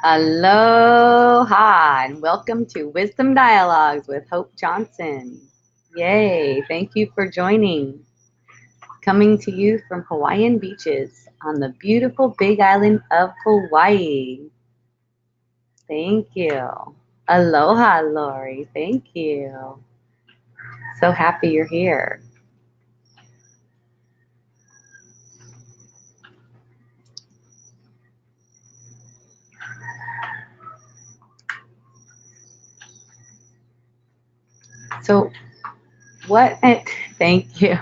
Aloha and welcome to Wisdom Dialogues with Hope Johnson. Yay, thank you for joining. Coming to you from Hawaiian beaches on the beautiful big island of Hawaii. Thank you. Aloha, Lori. Thank you. So happy you're here. So thank you.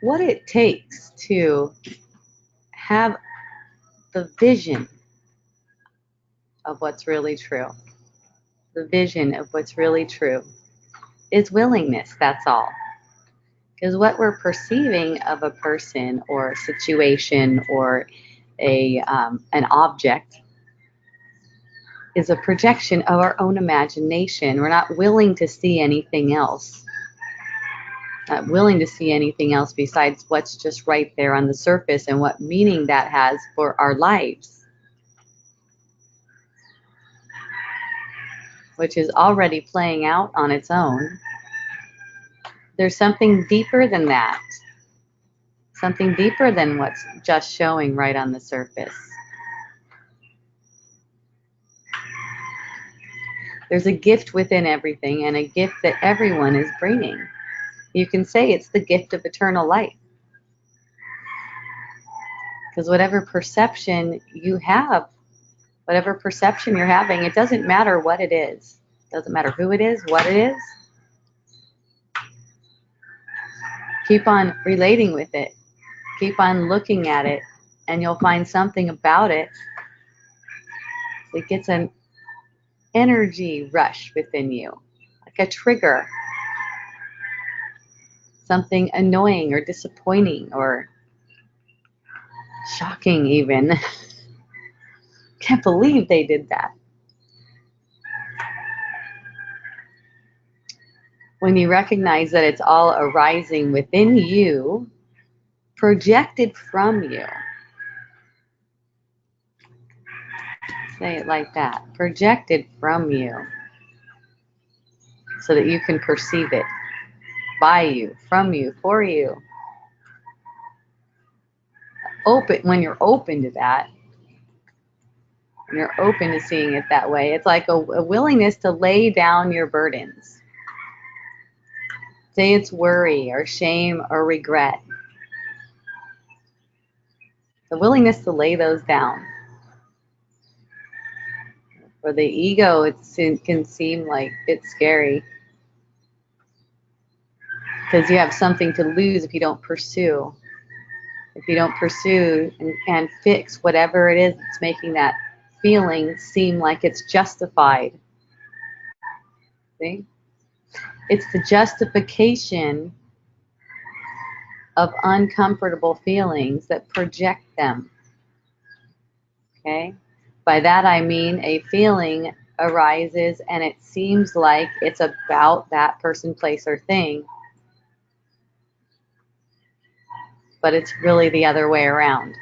What it takes to have the vision of what's really true. The vision of what's really true is willingness, that's all. Because what we're perceiving of a person or a situation or an object is a projection of our own imagination. We're not willing to see anything else. Not willing to see anything else besides what's just right there on the surface and what meaning that has for our lives, which is already playing out on its own. There's something deeper than that. Something deeper than what's just showing right on the surface. There's a gift within everything and a gift that everyone is bringing. You can say it's the gift of eternal life. Because whatever perception you have, whatever perception you're having, it doesn't matter what it is. It doesn't matter who it is, what it is. Keep on relating with it. Keep on looking at it, and you'll find something about it that gets an energy rush within you, like a trigger. Something annoying or disappointing or shocking even. Can't believe they did that. When you recognize that it's all arising within you, projected from you. Say it like that. Projected from you. So that you can perceive it. By you, from you, for you. When you're open to that, when you're open to seeing it that way, it's like a willingness to lay down your burdens. Say it's worry or shame or regret. The willingness to lay those down. For the ego, it can seem like it's scary. Because you have something to lose if you don't pursue. If you don't pursue and fix whatever it is that's making that feeling seem like it's justified. See? It's the justification of uncomfortable feelings that project them. Okay? By that I mean a feeling arises and it seems like it's about that person, place, or thing. But it's really the other way around.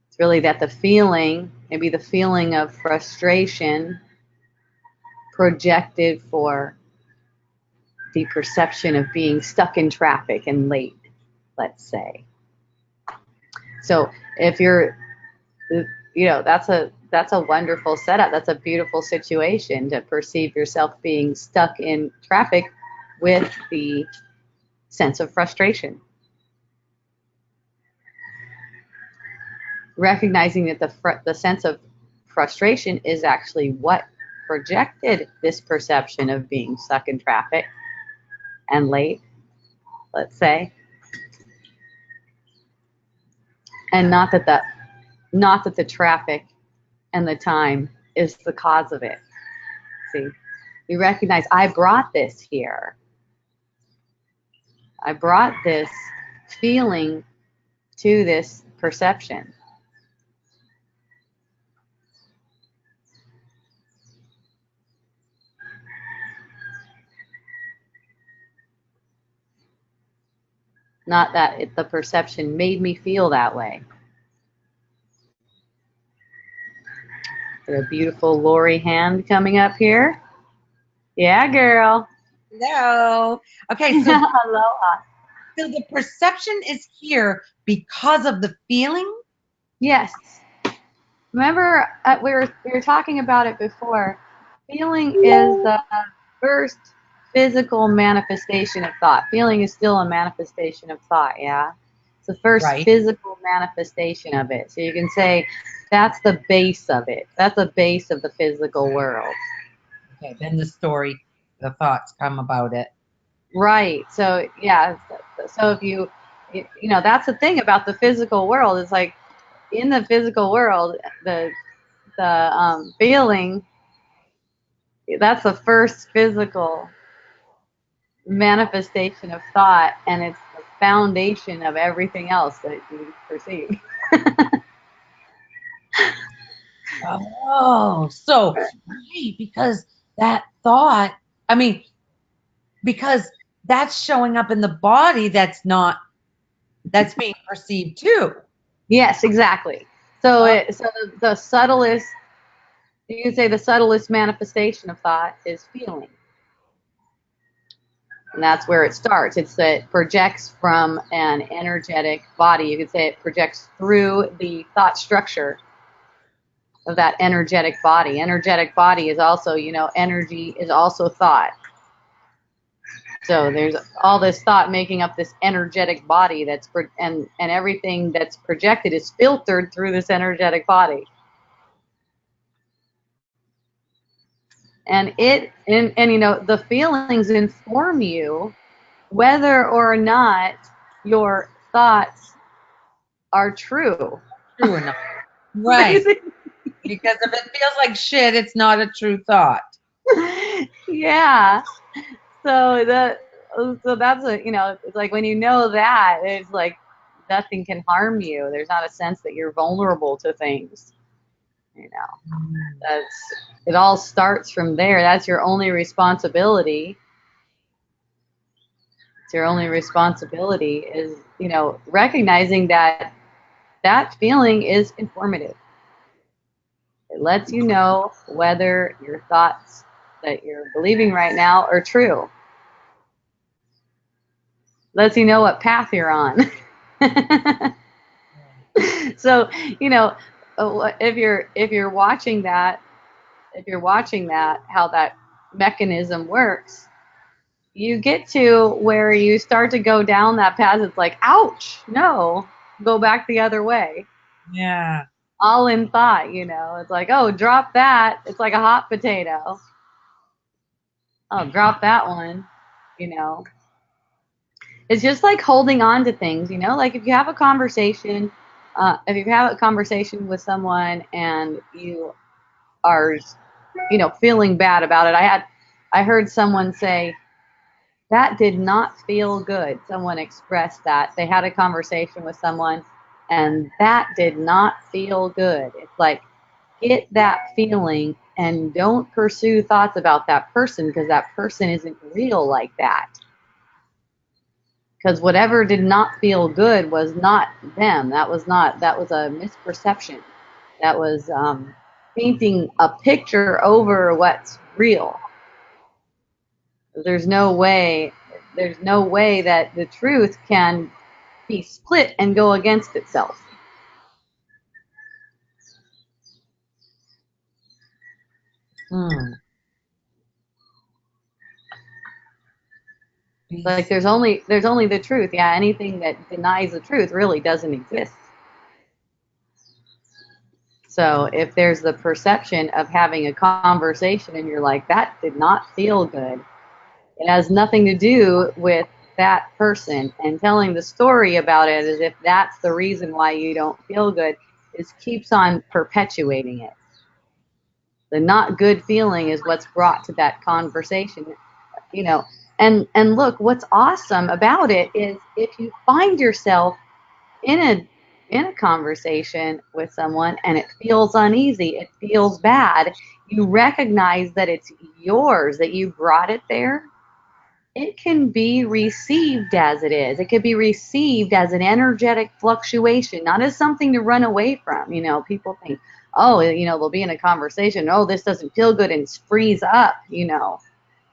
It's really that the feeling, maybe the feeling of frustration, projected for the perception of being stuck in traffic and late, let's say. So if you're, that's a wonderful setup. That's a beautiful situation to perceive yourself being stuck in traffic with the sense of frustration. Recognizing that the sense of frustration is actually what projected this perception of being stuck in traffic and late, let's say. And not that the traffic and the time is the cause of it. See, you recognize I brought this here. I brought this feeling to this perception. not that the perception made me feel that way. Got a beautiful Lori hand coming up here. Yeah, girl. Hello. Okay, so Aloha. so the perception is here because of the feeling? Yes. Remember, we were talking about it before. Feeling is the first physical manifestation of thought. Feeling is still a manifestation of thought, yeah? It's the first Right. physical manifestation of it. So you can say that's the base of it. That's the base of the physical world. Okay, then the story, the thoughts come about it. Right. So, yeah. So if that's the thing about the physical world. It's like in the physical world, the feeling, that's the first physical manifestation of thought, and it's the foundation of everything else that you perceive. Oh, so right, because that thought, I mean, because that's showing up in the body that's being perceived too. Yes, exactly. So Oh, the subtlest, you can say the subtlest manifestation of thought is feeling. And that's where it starts. It projects from an energetic body. You could say it projects through the thought structure of that energetic body. Energetic body is also, energy is also thought. So there's all this thought making up this energetic body and everything that's projected is filtered through this energetic body. And the feelings inform you whether or not your thoughts are true. true or not. Right. Basically. Because if it feels like shit, it's not a true thought. Yeah. So that's it's like when you know that, it's like nothing can harm you. There's not a sense that you're vulnerable to things. That's it all starts from there. That's your only responsibility. It's your only responsibility is, recognizing that that feeling is informative. It lets you know whether your thoughts that you're believing right now are true. Lets you know what path you're on. So, if you're watching that, how that mechanism works, you get to where you start to go down that path. It's like, ouch, no, go back the other way. Yeah. All in thought, it's like, oh, drop that. It's like a hot potato. Oh, drop that one. You know, it's just like holding on to things. Like if you have a conversation with someone and you are, feeling bad about it. I heard someone say, that did not feel good. Someone expressed that. They had a conversation with someone and that did not feel good. It's like, get that feeling and don't pursue thoughts about that person because that person isn't real like that. Because whatever did not feel good was not them. That was a misperception. That was painting a picture over what's real. There's no way there's no way that the truth can be split and go against itself. Hmm. Like there's only the truth. Yeah, anything that denies the truth really doesn't exist. So if there's the perception of having a conversation and you're like, that did not feel good, it has nothing to do with that person. And telling the story about it as if that's the reason why you don't feel good is keeps on perpetuating it. The not good feeling is what's brought to that conversation, you know. And look, what's awesome about it is if you find yourself in a conversation with someone and it feels uneasy, it feels bad, you recognize that it's yours, that you brought it there, it can be received as it is. It could be received as an energetic fluctuation, not as something to run away from. People think, oh, they'll be in a conversation, oh, this doesn't feel good, and freeze up.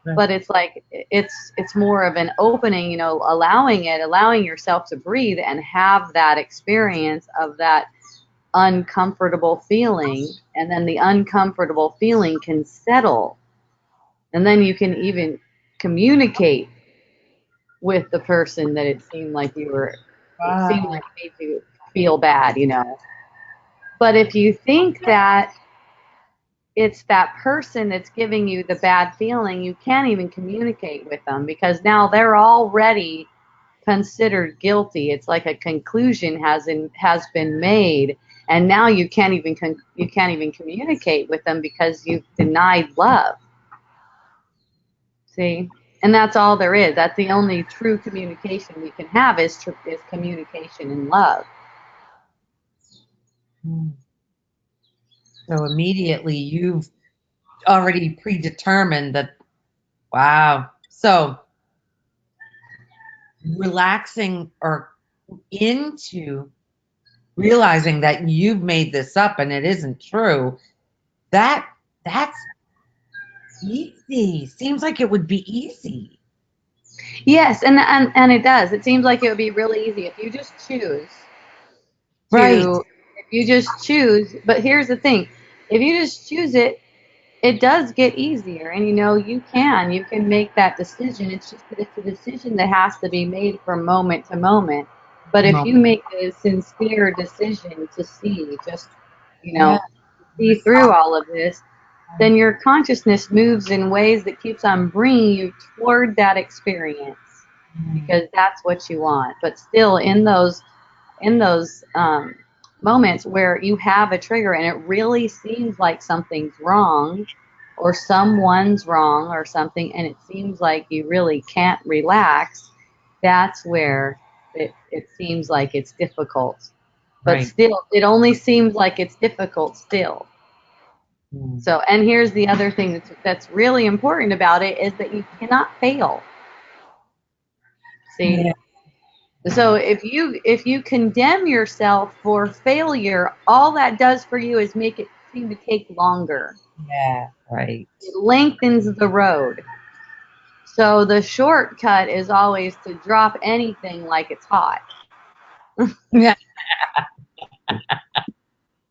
Right. But it's like it's more of an opening, allowing yourself to breathe and have that experience of that uncomfortable feeling, and then the uncomfortable feeling can settle, and then you can even communicate with the person that it seemed like Wow. it made you feel bad. But if you think that it's that person that's giving you the bad feeling, you can't even communicate with them because now they're already considered guilty. It's like a conclusion has been made, and now you can't even communicate with them because you've denied love. See? And that's all there is. That's the only true communication we can have is communication in love. Hmm. So immediately you've already predetermined that, wow. So relaxing or into realizing that you've made this up and it isn't true, that's easy. Seems like it would be easy. Yes, and it does. It seems like it would be really easy if you just choose Right. to if you just choose, but here's the thing. If you just choose it, it does get easier, and you can make that decision. It's just that it's a decision that has to be made from moment to moment. But if Moment. you make a sincere decision to you Yeah. know see through all of this, then your consciousness moves in ways that keeps on bringing you toward that experience because that's what you want. But still, in those moments where you have a trigger and it really seems like something's wrong or someone's wrong or something, and it seems like you really can't relax, that's where it seems like it's difficult. But Right. still, it only seems like it's difficult still. Mm. So, and here's the other thing that's really important about it is that you cannot fail. See? Yeah. So if you condemn yourself for failure, all that does for you is make it seem to take longer. Yeah. Right. It lengthens the road. So the shortcut is always to drop anything like it's hot. Yeah.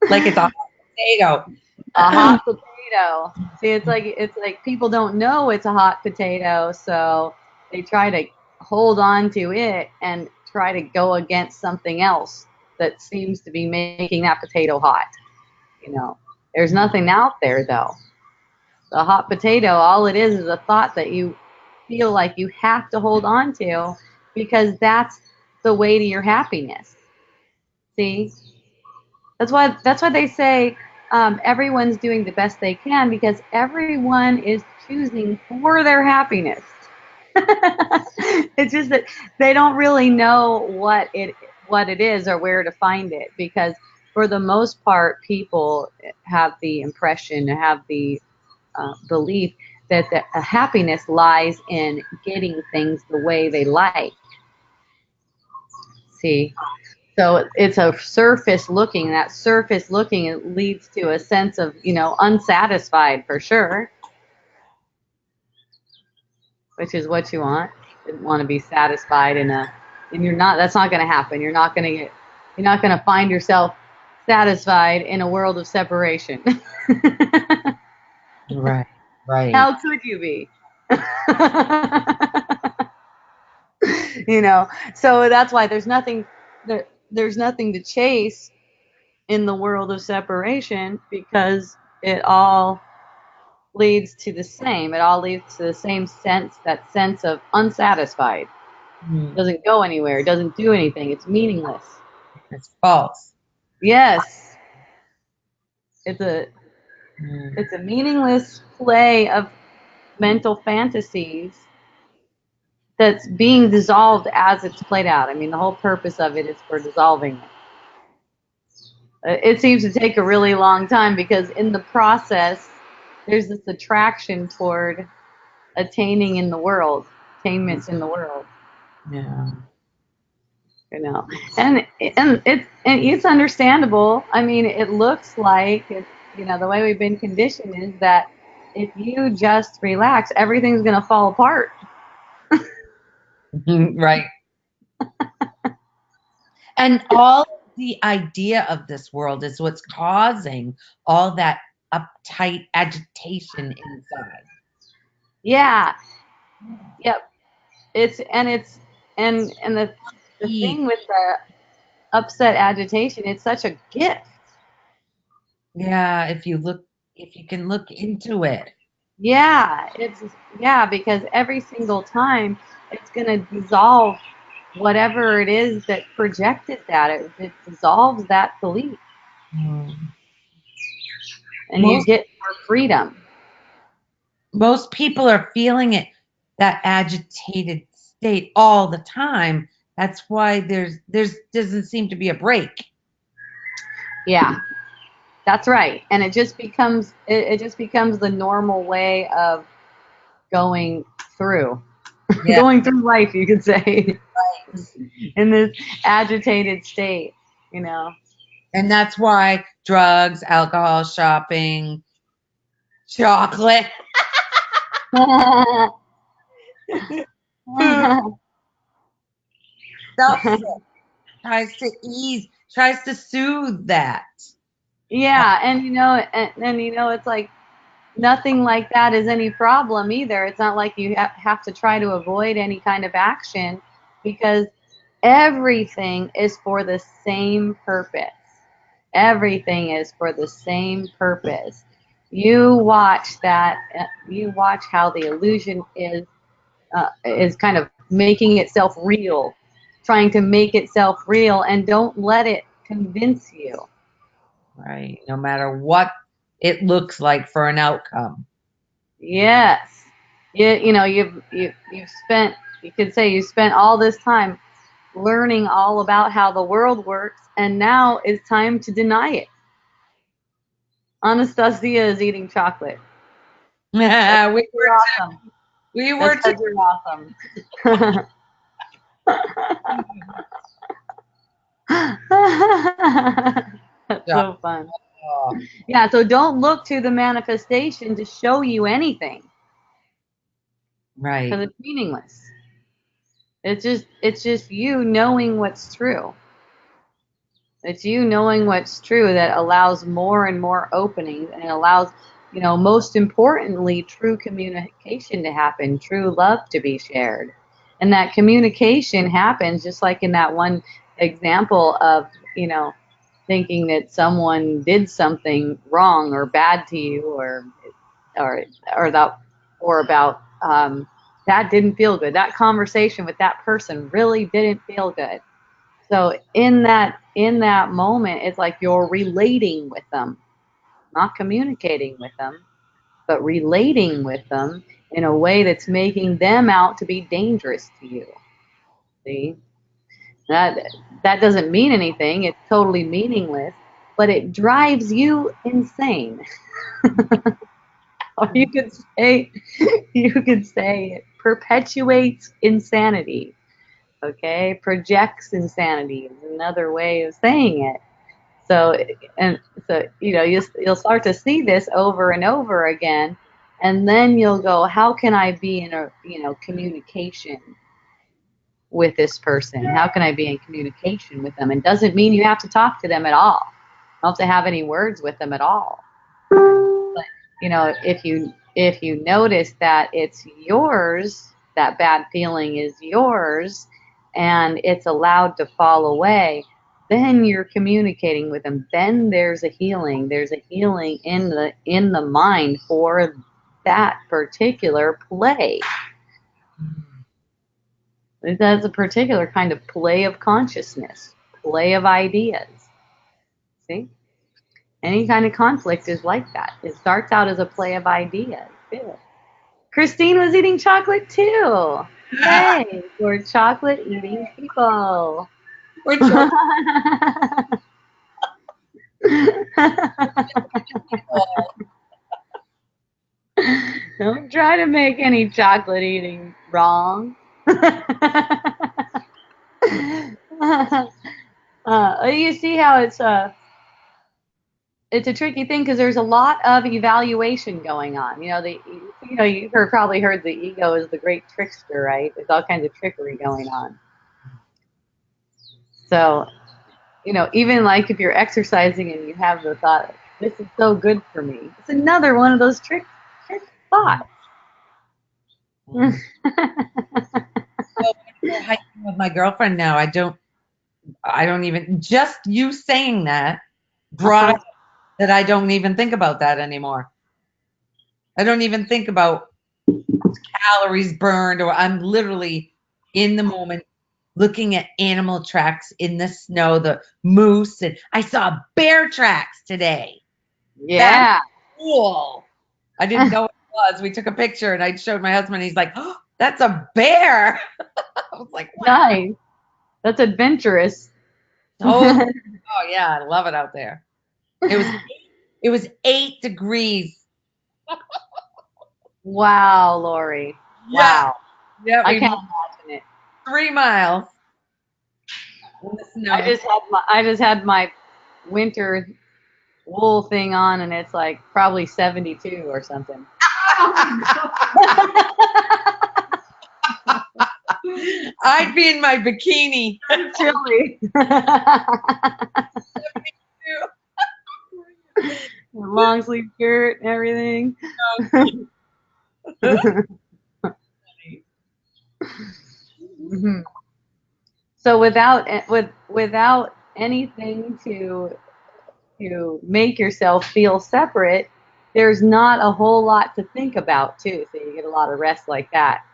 Like it's a hot potato. A hot potato. See, it's like people don't know it's a hot potato, so they try to hold on to it and try to go against something else that seems to be making that potato hot. You know, there's nothing out there though. The hot potato, all it is a thought that you feel like you have to hold on to because that's the way to your happiness. See, that's why they say everyone's doing the best they can because everyone is choosing for their happiness. It's just that they don't really know what it is or where to find it because for the most part people have the impression, have the belief that the happiness lies in getting things the way they like. See, so it's a surface looking. That surface looking it leads to a sense of unsatisfied for sure, which is what you want. You want to be satisfied and you're not. That's not going to happen. You're not going to find yourself satisfied in a world of separation. Right. Right. How could you be? So that's why there's nothing to chase in the world of separation because it all leads to the same. It all leads to the same sense, that sense of unsatisfied. It Mm. doesn't go anywhere. It doesn't do anything. It's meaningless. It's false. Yes, it's a Mm. it's a meaningless play of mental fantasies that's being dissolved as it's played out. I mean, the whole purpose of it is for dissolving it. It seems to take a really long time because in the process, there's this attraction toward attaining in the world entertainments in the world. Yeah. You know, and it's understandable. I mean, it looks like it's, the way we've been conditioned is that if you just relax, everything's going to fall apart. Right. And all the idea of this world is what's causing all that uptight agitation inside. Yeah. Yep. And the Eat. thing with the upset agitation, it's such a gift. Yeah, if you can look into it. Yeah, because every single time it's going to dissolve whatever it is that projected that. It dissolves that belief, Mm. and you Most get more freedom. most people are feeling it, that agitated state all the time. That's why there's doesn't seem to be a break. Yeah, that's right. And it just becomes the normal way of going through Yeah. going through life, you could say, in this agitated state, you know. And that's why drugs, alcohol, shopping, chocolate, food, stuff tries to ease, tries to soothe that. Yeah, and it's like nothing like that is any problem either. It's not like you have to try to avoid any kind of action, because everything is for the same purpose. Everything is for the same purpose. You watch that. You watch how the illusion is kind of making itself real, trying to make itself real, and don't let it convince you. Right. No matter what it looks like for an outcome. Yes. You've spent, you could say, you spent all this time learning all about how the world works, and now it's time to deny it. Anastasia is eating chocolate. we That's were 'cause you're awesome. we That's were too. because you're awesome. That's so fun. Yeah, so don't look to the manifestation to show you anything, Right. because it's meaningless. It's just you knowing what's true. It's you knowing what's true that allows more and more openings, and it allows, most importantly, true communication to happen, true love to be shared. And that communication happens just like in that one example of, thinking that someone did something wrong or bad to you, or or that or about that didn't feel good. That conversation with that person really didn't feel good. So in that moment, it's like you're relating with them, not communicating with them, but relating with them in a way that's making them out to be dangerous to you. See? That that doesn't mean anything. It's totally meaningless, but it drives you insane. Or you could say it perpetuates insanity. Okay? Projects insanity is another way of saying it. So and so you'll start to see this over and over again, and then you'll go, how can I be in a communication with this person? How can I be in communication with them? And doesn't mean you have to talk to them at all. You don't have to have any words with them at all. But if you notice that it's yours, that bad feeling is yours, and it's allowed to fall away, then you're communicating with them. Then there's a healing. There's a healing in the mind for that particular play. That's a particular kind of play of consciousness, play of ideas. See? Any kind of conflict is like that. It starts out as a play of ideas. Too. Christine was eating chocolate too. Yay! We're chocolate eating people. We're choking. Don't try to make any chocolate eating wrong. You see how it's a tricky thing because there's a lot of evaluation going on. You've probably heard the ego is the great trickster, right? There's all kinds of trickery going on. So, even like if you're exercising and you have the thought, this is so good for me. It's another one of those trick thoughts. So I'm hiking with my girlfriend now. I don't even, just you saying that brought up that I don't even think about that anymore. I don't even think about calories burned, or I'm literally in the moment looking at animal tracks in the snow, the moose, and I saw bear tracks today. Yeah. That's cool. I didn't know what it was. We took a picture and I showed my husband. He's like, "Oh, that's a bear." I was like, wow. Nice. That's adventurous. Oh yeah, I love it out there. It was 8 degrees. Wow, Lori. Yeah. Wow. Yeah, I can't imagine it. 3 miles in the snow. I just had my winter wool thing on, and it's like probably 72 or something. I'd be in my bikini. Chilly. Long sleeve shirt and everything. Mm-hmm. So without anything to make yourself feel separate, there's not a whole lot to think about too. So you get a lot of rest like that.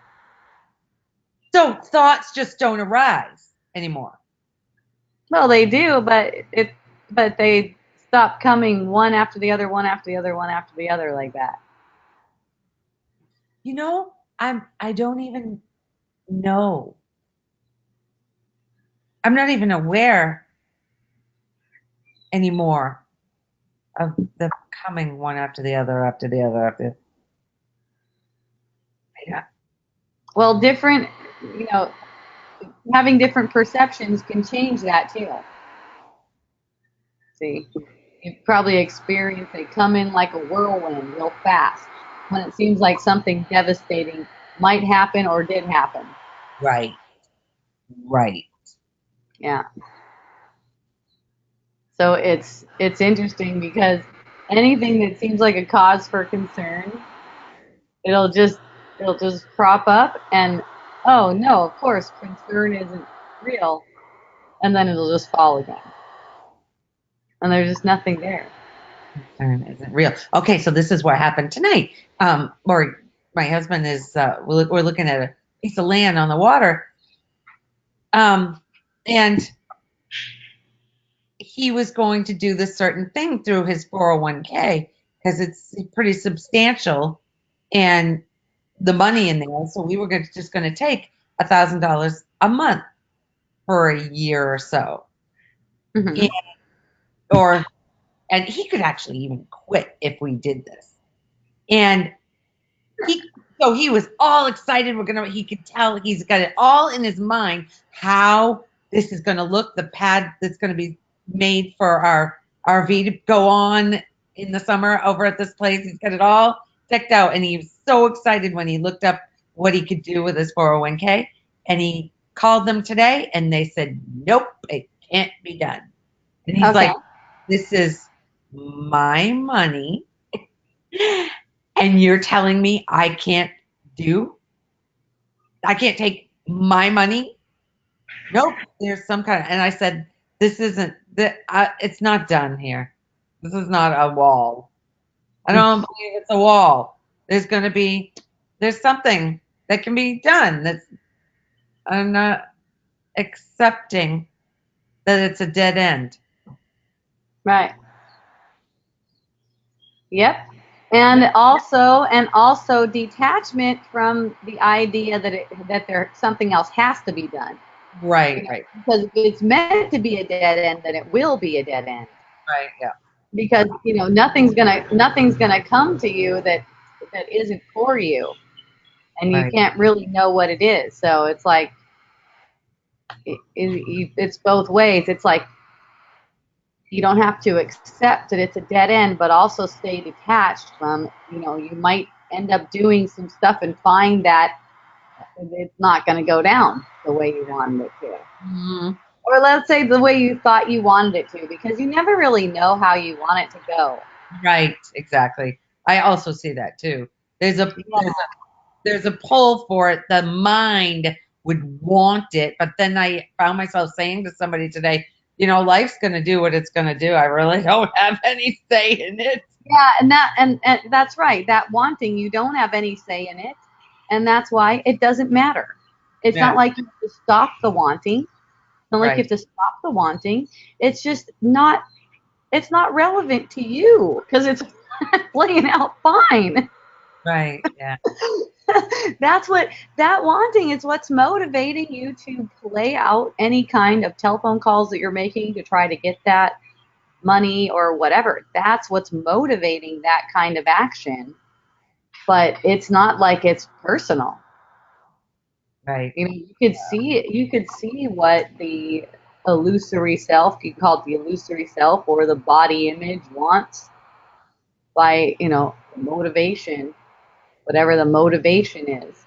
So thoughts just don't arise anymore. Well, they do, but they stop coming one after the other, one after the other, one after the other like that. I don't even know. I'm not even aware anymore of the coming one after the other, after the other, after. Yeah. Well, having different perceptions can change that too. See, you've probably experienced they come in like a whirlwind real fast when it seems like something devastating might happen or did happen. Right. Right. Yeah. So it's interesting because anything that seems like a cause for concern, it'll just crop up and oh no, of course concern isn't real, and then it'll just fall again. And there's just nothing there. Concern isn't real. Okay, so this is what happened tonight. Or my husband is we're looking at a piece of land on the water. And he was going to do this certain thing through his 401k because it's pretty substantial and the money in there. So we were just going to take $1,000 a month for a year or so. Mm-hmm. And he could actually even quit if we did this. And he was all excited. He could tell he's got it all in his mind how this is going to look, the pad that's going to be made for our RV to go on in the summer over at this place. He's got it all decked out. And he was so excited when he looked up what he could do with his 401k. And he called them today and they said, nope, it can't be done. And he's like, this is my money. And you're telling me I can't take my money? Nope, there's some kind of, and I said, this isn't, it's not done here. This is not a wall. I don't believe it's a wall. There's something that can be done. I'm not accepting that it's a dead end. Right. Yep. And also detachment from the idea that there something else has to be done. Right, right. Because if it's meant to be a dead end, then it will be a dead end. Right, yeah. Because nothing's gonna come to you that that isn't for you, and you Right. can't really know what it is. So it's like it's both ways. It's like you don't have to accept that it's a dead end, but also stay detached from. You might end up doing some stuff and find that it's not going to go down the way you wanted it to. Mhm. Or let's say the way you thought you wanted it to, because you never really know how you want it to go. Right. Exactly. I also see that too. There's a Yeah, there's a pull for it. The mind would want it, but then I found myself saying to somebody today, life's going to do what it's going to do. I really don't have any say in it. yeah, and that's right. That wanting, you don't have any say in it, and that's why it doesn't matter. It's not Yeah. like you have to stop the wanting. It's not like you Right. have to stop the wanting. It's just not. It's not relevant to you because it's playing out fine. Right. Yeah. That's what that wanting is what's motivating you to play out any kind of telephone calls that you're making to try to get that money or whatever. That's what's motivating that kind of action. But it's not like it's personal. Right. You could see what the illusory self, you call it the illusory self or the body image wants by, motivation, whatever the motivation is.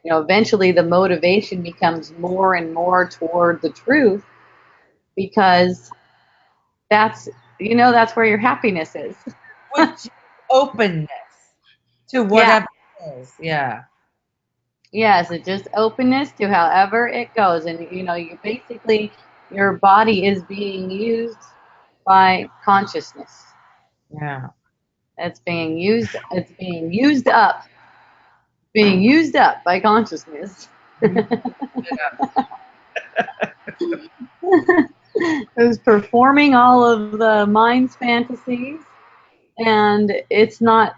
Eventually the motivation becomes more and more toward the truth because that's that's where your happiness is. Which openness to Yeah. whatever it is. Yeah. Yes, it's just openness to however it goes. And you basically your body is being used by consciousness. Yeah. It's being used up by consciousness. Who's performing all of the mind's fantasies, and it's not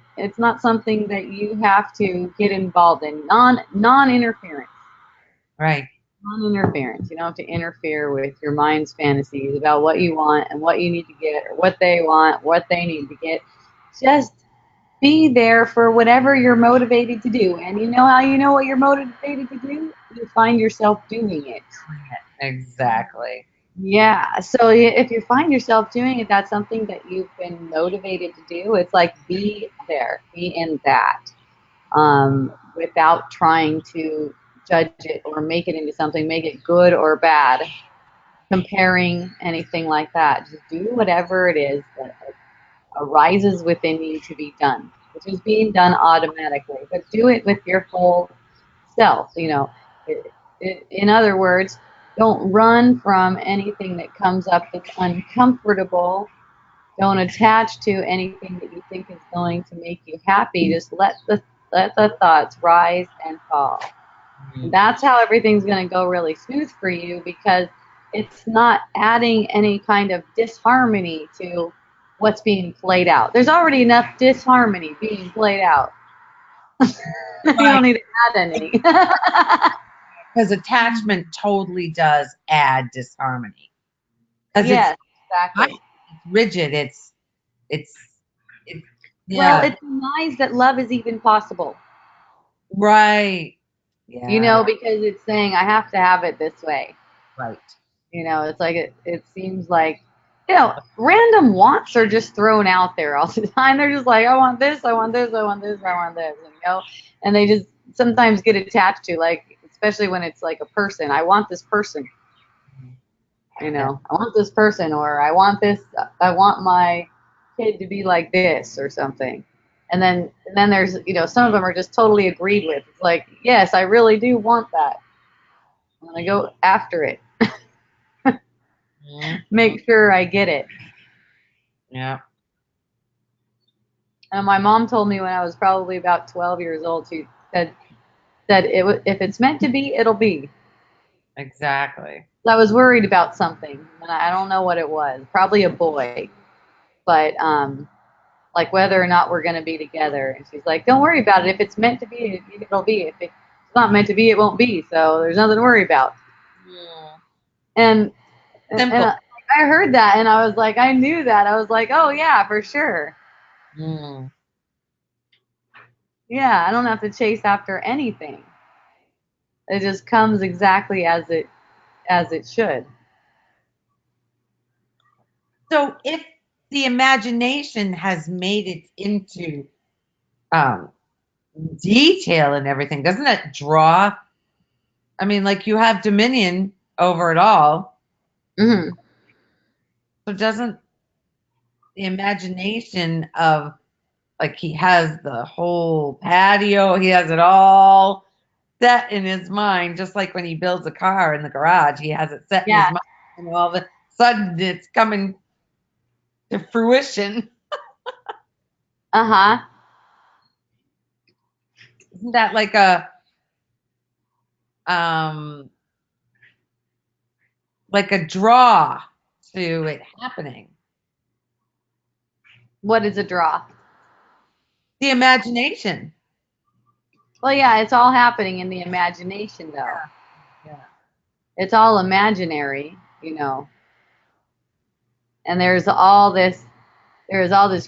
something that you have to get involved in. Non-interference. Right. Non-interference. You don't have to interfere with your mind's fantasies about what you want and what you need to get, or what they want, what they need to get. Just be there for whatever you're motivated to do. And you know how you know what you're motivated to do? You find yourself doing it. Exactly. Yeah. So if you find yourself doing it, that's something that you've been motivated to do. It's like be there, be in that, without trying to judge it or make it into something, make it good or bad, comparing anything like that. Just do whatever it is that arises within you to be done, which is being done automatically. But do it with your whole self. In other words, don't run from anything that comes up that's uncomfortable. Don't attach to anything that you think is going to make you happy. Just let the thoughts rise and fall. And Mhm. that's how everything's going to go really smooth for you because it's not adding any kind of disharmony to what's being played out. There's already enough disharmony being played out. You Right. don't need to add any. Because attachment totally does add disharmony. Because Yes, it's exactly. rigid. It's, it, Well, yeah. it denies that love is even possible. Right. Yeah. Because it's saying I have to have it this way. Right. It's like it seems like random wants are just thrown out there all the time. They're just like, I want this, I want this, I want this, I want this, and they just sometimes get attached to, like, especially when it's like a person. I want this person, Yeah. I want this person, or I want my kid to be like this or something. And then there's, some of them are just totally agreed with. It's like, yes, I really do want that. I'm gonna go after it. Mhm. Make sure I get it. Yeah. And my mom told me when I was probably about 12 years old, she said that if it's meant to be, it'll be. Exactly. I was worried about something, and I don't know what it was. Probably a boy, but like whether or not we're going to be together. And she's like, "Don't worry about it. If it's meant to be, it'll be. If it's not meant to be, it won't be. So there's nothing to worry about." Mm. And and Simple. I heard that, and I was like, I knew that. I was like, "Oh yeah, for sure." Mm. Yeah, I don't have to chase after anything. It just comes exactly as it should. So if the imagination has made it into um, detail and everything, doesn't that draw? I mean, like you have dominion over it all. Hmm. So doesn't the imagination of like he has the whole patio, he has it all set in his mind, just like when he builds a car in the garage, he has it set in his Yeah. mind, and all of a sudden it's coming to fruition. Uh-huh. Isn't that um like a draw to it happening? What is a draw? The imagination. Well, yeah, it's all happening in the imagination, though. Yeah. It's all imaginary, you know. And there's all this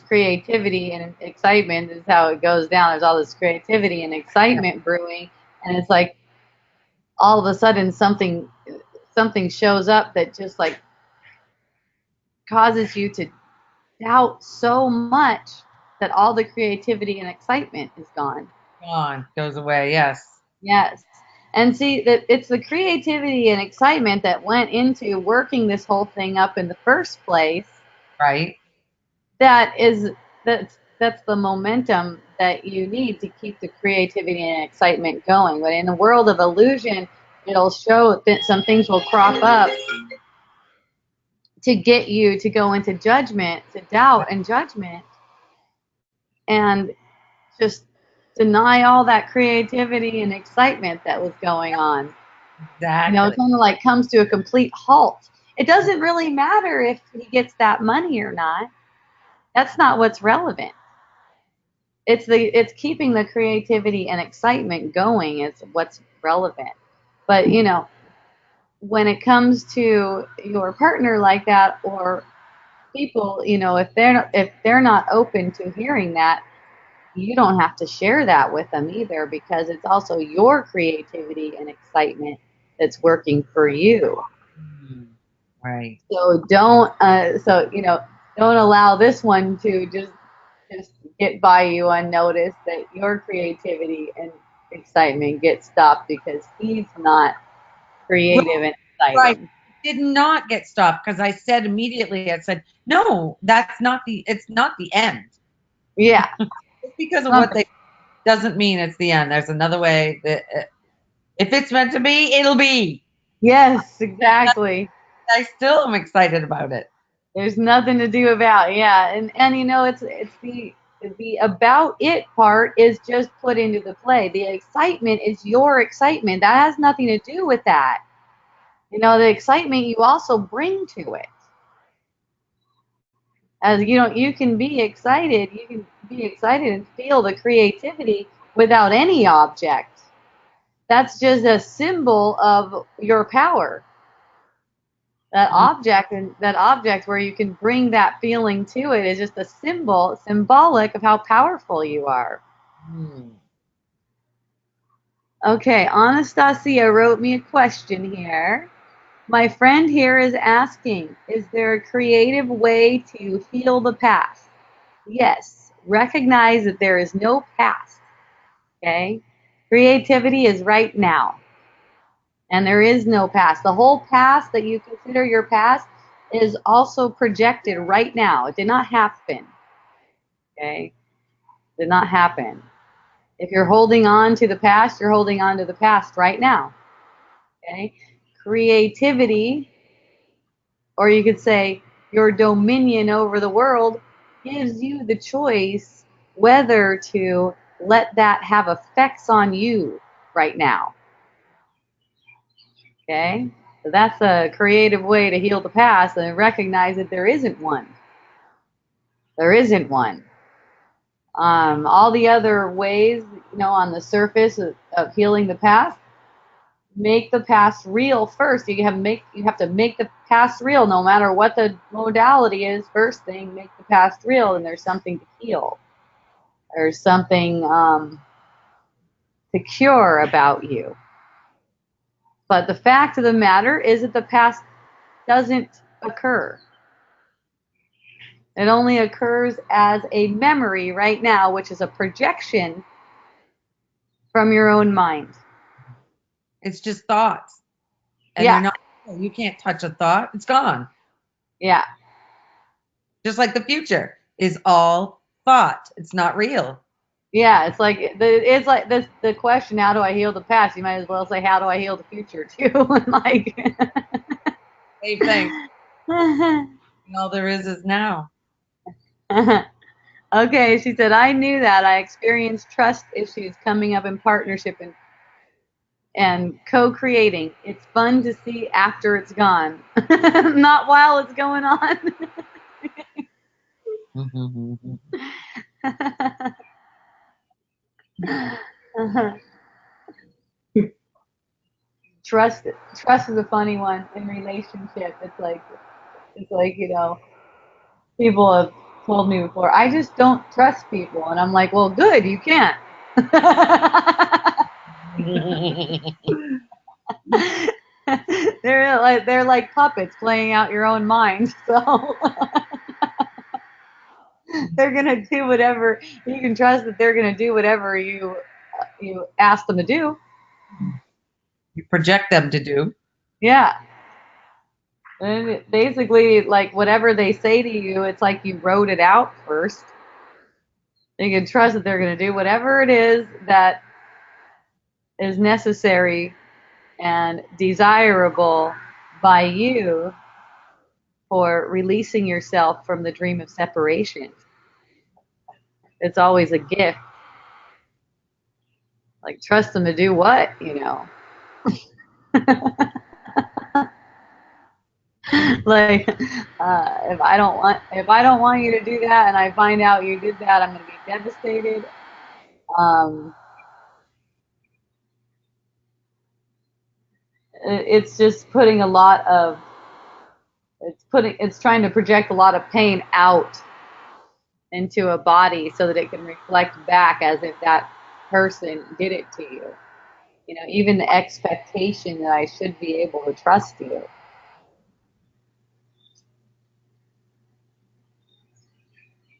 creativity and excitement. This is how it goes down. There's all this creativity and Yeah. excitement brewing, and it's like all of a sudden something shows up that just like causes you to doubt so much that all the creativity and excitement is gone. Gone. Goes away. Yes. Yes. And see that it's the creativity and excitement that went into working this whole thing up in the first place Right. that is that's the momentum that you need to keep the creativity and excitement going. But in the world of illusion, it'll show that some things will crop up to get you to go into judgment, to doubt and judgment, and just deny all that creativity and excitement that was going on. It Exactly. kind of like comes to a complete halt. It doesn't really matter if he gets that money or not. That's not what's relevant. It's keeping the creativity and excitement going is what's relevant. But when it comes to your partner like that or people, if they're not open to hearing that, you don't have to share that with them either because it's also your creativity and excitement that's working for you. Mm. Right. So don't allow this one to just get by you unnoticed that your creativity and excitement get stopped because he's not creative and Right. exciting. Did not get stopped because I said immediately, I said, no, it's not the end. Yeah. Just because of what Something. they doesn't mean it's the end. There's another way that if it's meant to be, it'll be. Yes, exactly. I still am excited about it. There's nothing to do about. Yeah. And it's the about it part is just put into the play. The excitement is your excitement. That has nothing to do with that. The excitement you also bring to it. As you can be excited, you can be excited and feel the creativity without any object. That's just a symbol of your power. That object where you can bring that feeling to it is just a symbolic of how powerful you are. Mm. Okay, Anastasia wrote me a question here. My friend here is asking, is there a creative way to heal the past? Yes, recognize that there is no past. Okay? Creativity is right now, and there is no past. The whole past that you consider your past is also projected right now. It did not happen. Okay? It did not happen. If you're holding on to the past, you're holding on to the past right now. Okay? Creativity, or you could say your dominion over the world, gives you the choice whether to let that have effects on you right now. Okay? So that's a creative way to heal the past and recognize that there isn't one. There isn't one. All the other ways, on the surface of healing the past, make the past real first. You have to make the past real, no matter what the modality is. First thing, make the past real, and there's something to heal. There's something. secure about you. But the fact of the matter is that the past doesn't occur. It only occurs as a memory right now, which is a projection from your own mind. It's just thoughts. And Yeah. they're not, you can't touch a thought. It's gone. Yeah. Just like the future is all thought. It's not real. Yeah, it's like the question, how do I heal the past? You might as well say, how do I heal the future too? Like Same thing. And all there is now. Okay, she said, I knew that. I experienced trust issues coming up in partnership and co-creating. It's fun to see after it's gone, not while it's going on. Trust is a funny one in relationship. It's like, people have told me before, I just don't trust people. And I'm like, well, good, you can't. they're like puppets playing out your own mind. So they're gonna do whatever you can trust that they're gonna do whatever you ask them to do. You project them to do. Yeah. And basically, like whatever they say to you, it's like you wrote it out first. You can trust that they're going to do whatever it is that is necessary and desirable by you for releasing yourself from the dream of separation. It's always a gift. Like, trust them to do what, like, if I don't want you to do that, and I find out you did that, I'm going to be devastated. Um, it's just putting a lot of it's trying to project a lot of pain out into a body so that it can reflect back as if that person did it to you. Even the expectation that I should be able to trust you.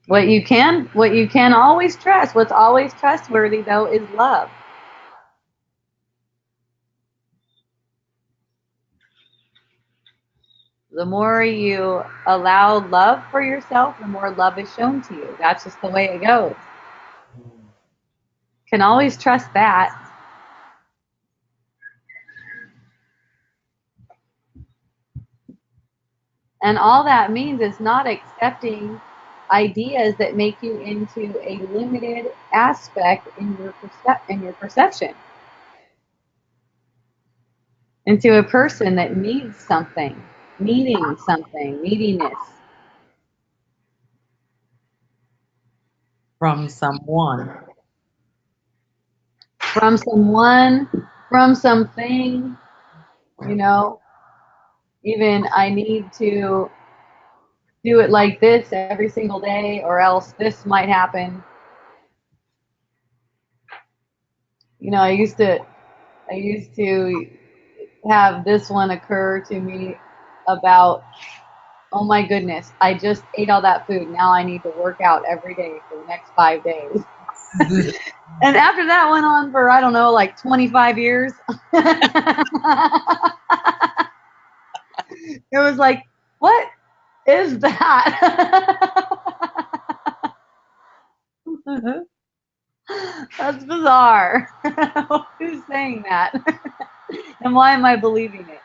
What you can always trust, what's always trustworthy though, is love. The more you allow love for yourself, the more love is shown to you. That's just the way it goes. Can always trust that. And all that means is not accepting ideas that make you into a limited aspect in your perception, into a person that needs something, needing something, neediness. From someone. From someone, from something, even I need to do it like this every single day or else this might happen. I used to have this one occur to me about, oh my goodness, I just ate all that food. Now I need to work out every day for the next 5 days. And after that went on for, I don't know, like 25 years, it was like, what is that? That's bizarre. Who's saying that? And why am I believing it?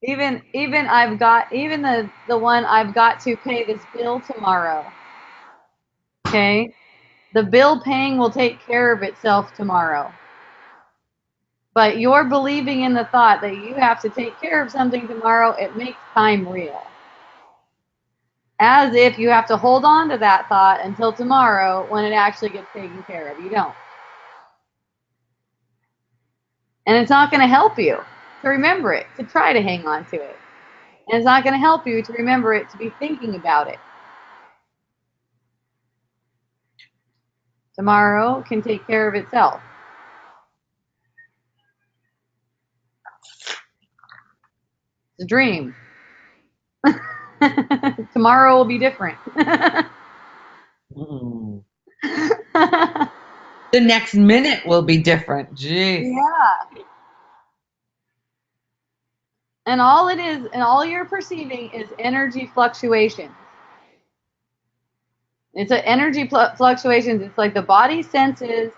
even the one I've got to pay this bill tomorrow. Okay? The bill paying will take care of itself tomorrow. But you're believing in the thought that you have to take care of something tomorrow, it makes time real. As if you have to hold on to that thought until tomorrow when it actually gets taken care of. You don't. And it's not going to help you to remember it, to try to hang on to it. And it's not going to help you to remember it, to be thinking about it. Tomorrow can take care of itself. It's a dream. Tomorrow will be different. Mm. The next minute will be different. Jeez. Yeah. And all it is, and all you're perceiving is energy fluctuations. It's an energy fluctuations. It's like the body senses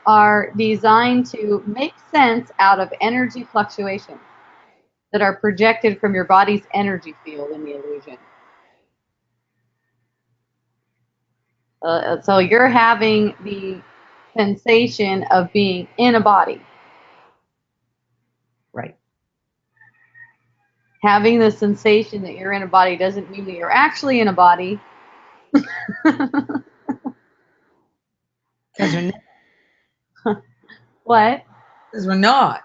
are designed to make sense out of energy fluctuations that are projected from your body's energy field in the illusion. So you're having the sensation of being in a body. Right. Having the sensation that you're in a body doesn't mean that you're actually in a body. Because we're not. What? Because we're not.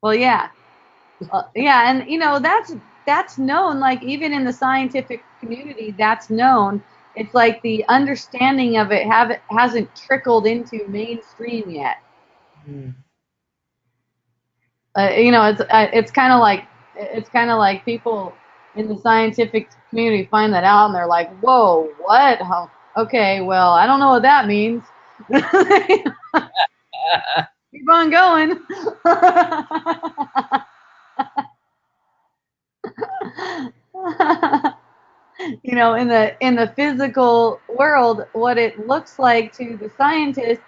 Well, yeah. Yeah, and you know that's known. Like even in the scientific community, that's known. It's like the understanding of it hasn't trickled into mainstream yet. Mm. You know, it's kind of like people in the scientific community find that out and they're like, "Whoa, what? Oh, okay, well, I don't know what that means." Keep on going. You know, in the physical world, what it looks like to the scientist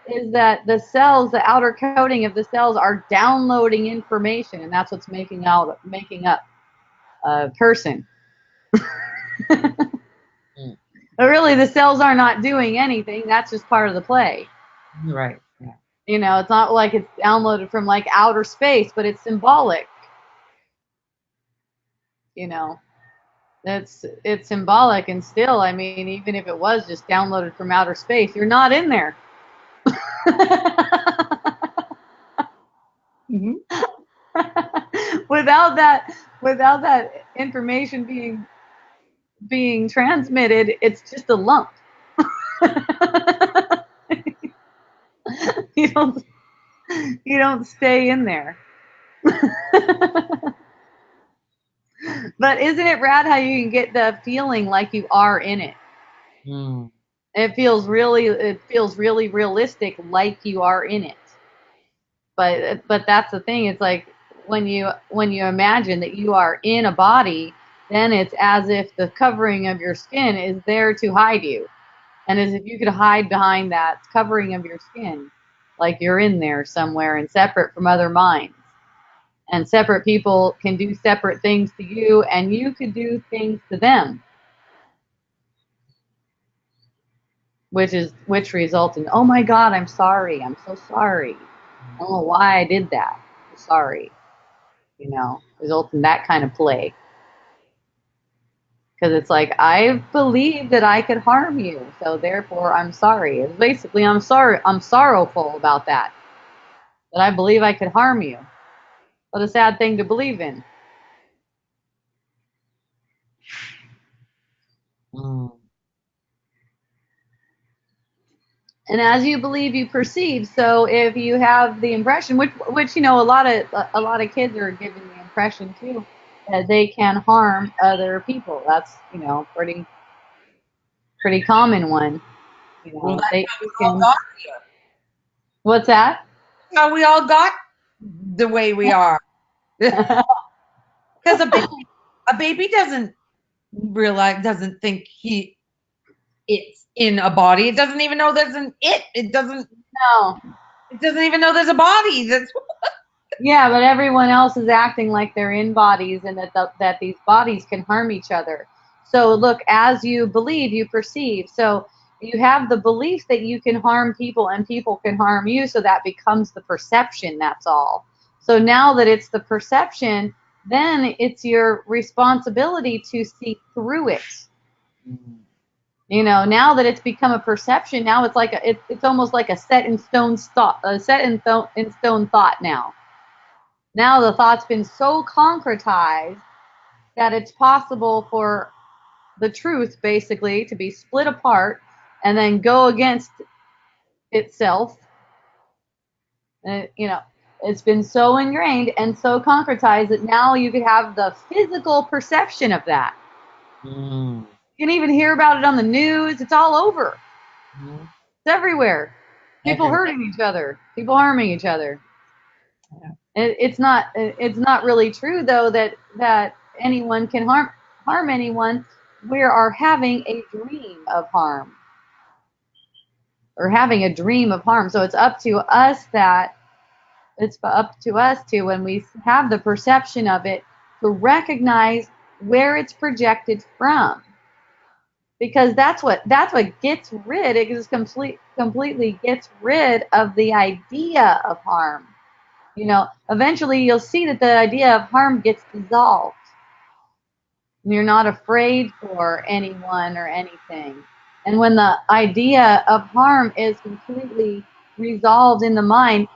is that the cells, the outer coating of the cells, are downloading information, and that's what's making up a person. Mm. But really, the cells are not doing anything. That's just part of the play. Right. Yeah. You know, it's not like it's downloaded from like outer space, but it's symbolic. You know, it's symbolic, and still, I mean, even if it was just downloaded from outer space, you're not in there. Mm-hmm. without that information being transmitted, it's just a lump. you don't you don't stay in there. But isn't it rad how you can get the feeling like you are in it? Mm. It feels really realistic, like you are in it. But that's the thing. It's like when you imagine that you are in a body, then it's as if the covering of your skin is there to hide you, and as if you could hide behind that covering of your skin, like you're in there somewhere and separate from other minds. And separate people can do separate things to you, and you could do things to them, which results in, oh my God, I'm sorry, I'm so sorry. I don't know why I did that. I'm sorry. You know, results in that kind of play. Because it's like, I believe that I could harm you, so therefore I'm sorry. It's basically, I'm sorry, I'm sorrowful about that. That I believe I could harm you. What a sad thing to believe in. Mm. And as you believe, you perceive. So if you have the impression, which you know, a lot of kids are given the impression too, that they can harm other people. That's, you know, pretty common one. You Well, know, that's they how we all can. got here. What's that? How we all got the way we are. Because a baby doesn't realize, doesn't think it's in a body. It doesn't even know there's an it. No. It doesn't even know there's a body. That's Yeah, but everyone else is acting like they're in bodies, and that these bodies can harm each other. So look, as you believe, you perceive. So you have the belief that you can harm people and people can harm you, so that becomes the perception, that's all. So now that it's the perception, then it's your responsibility to see through it. You know, now that it's become a perception, now it's like it's almost like a set in stone thought, in stone thought now. Now the thought's been so concretized that it's possible for the truth basically to be split apart and then go against itself. You know, it's been so ingrained and so concretized that now you could have the physical perception of that. Mm. You can even hear about it on the news. It's all over. Mm. It's everywhere. People Everywhere. hurting each other. People harming each other. Yeah. It's not really true though that anyone can harm anyone. We are having a dream of harm, or having a dream of harm. So it's up to us to, when we have the perception of it, to recognize where it's projected from, because that's what gets rid. It just completely gets rid of the idea of harm. Eventually you'll see that the idea of harm gets dissolved. You're not afraid for anyone or anything. And when the idea of harm is completely resolved in the mind,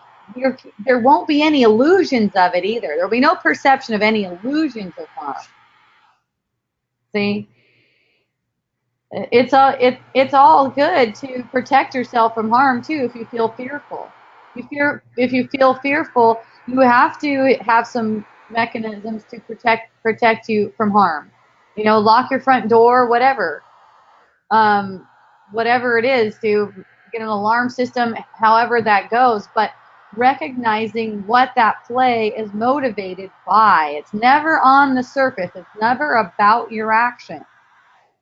there won't be any illusions of it either. There'll be no perception of any illusions of harm. See? It's all good to protect yourself from harm too if you feel fearful. If you feel fearful, you have to have some mechanisms to protect you from harm. Lock your front door, um, whatever it is, to get an alarm system, however that goes. But recognizing what that play is motivated by. It's never on the surface. It's never about your action.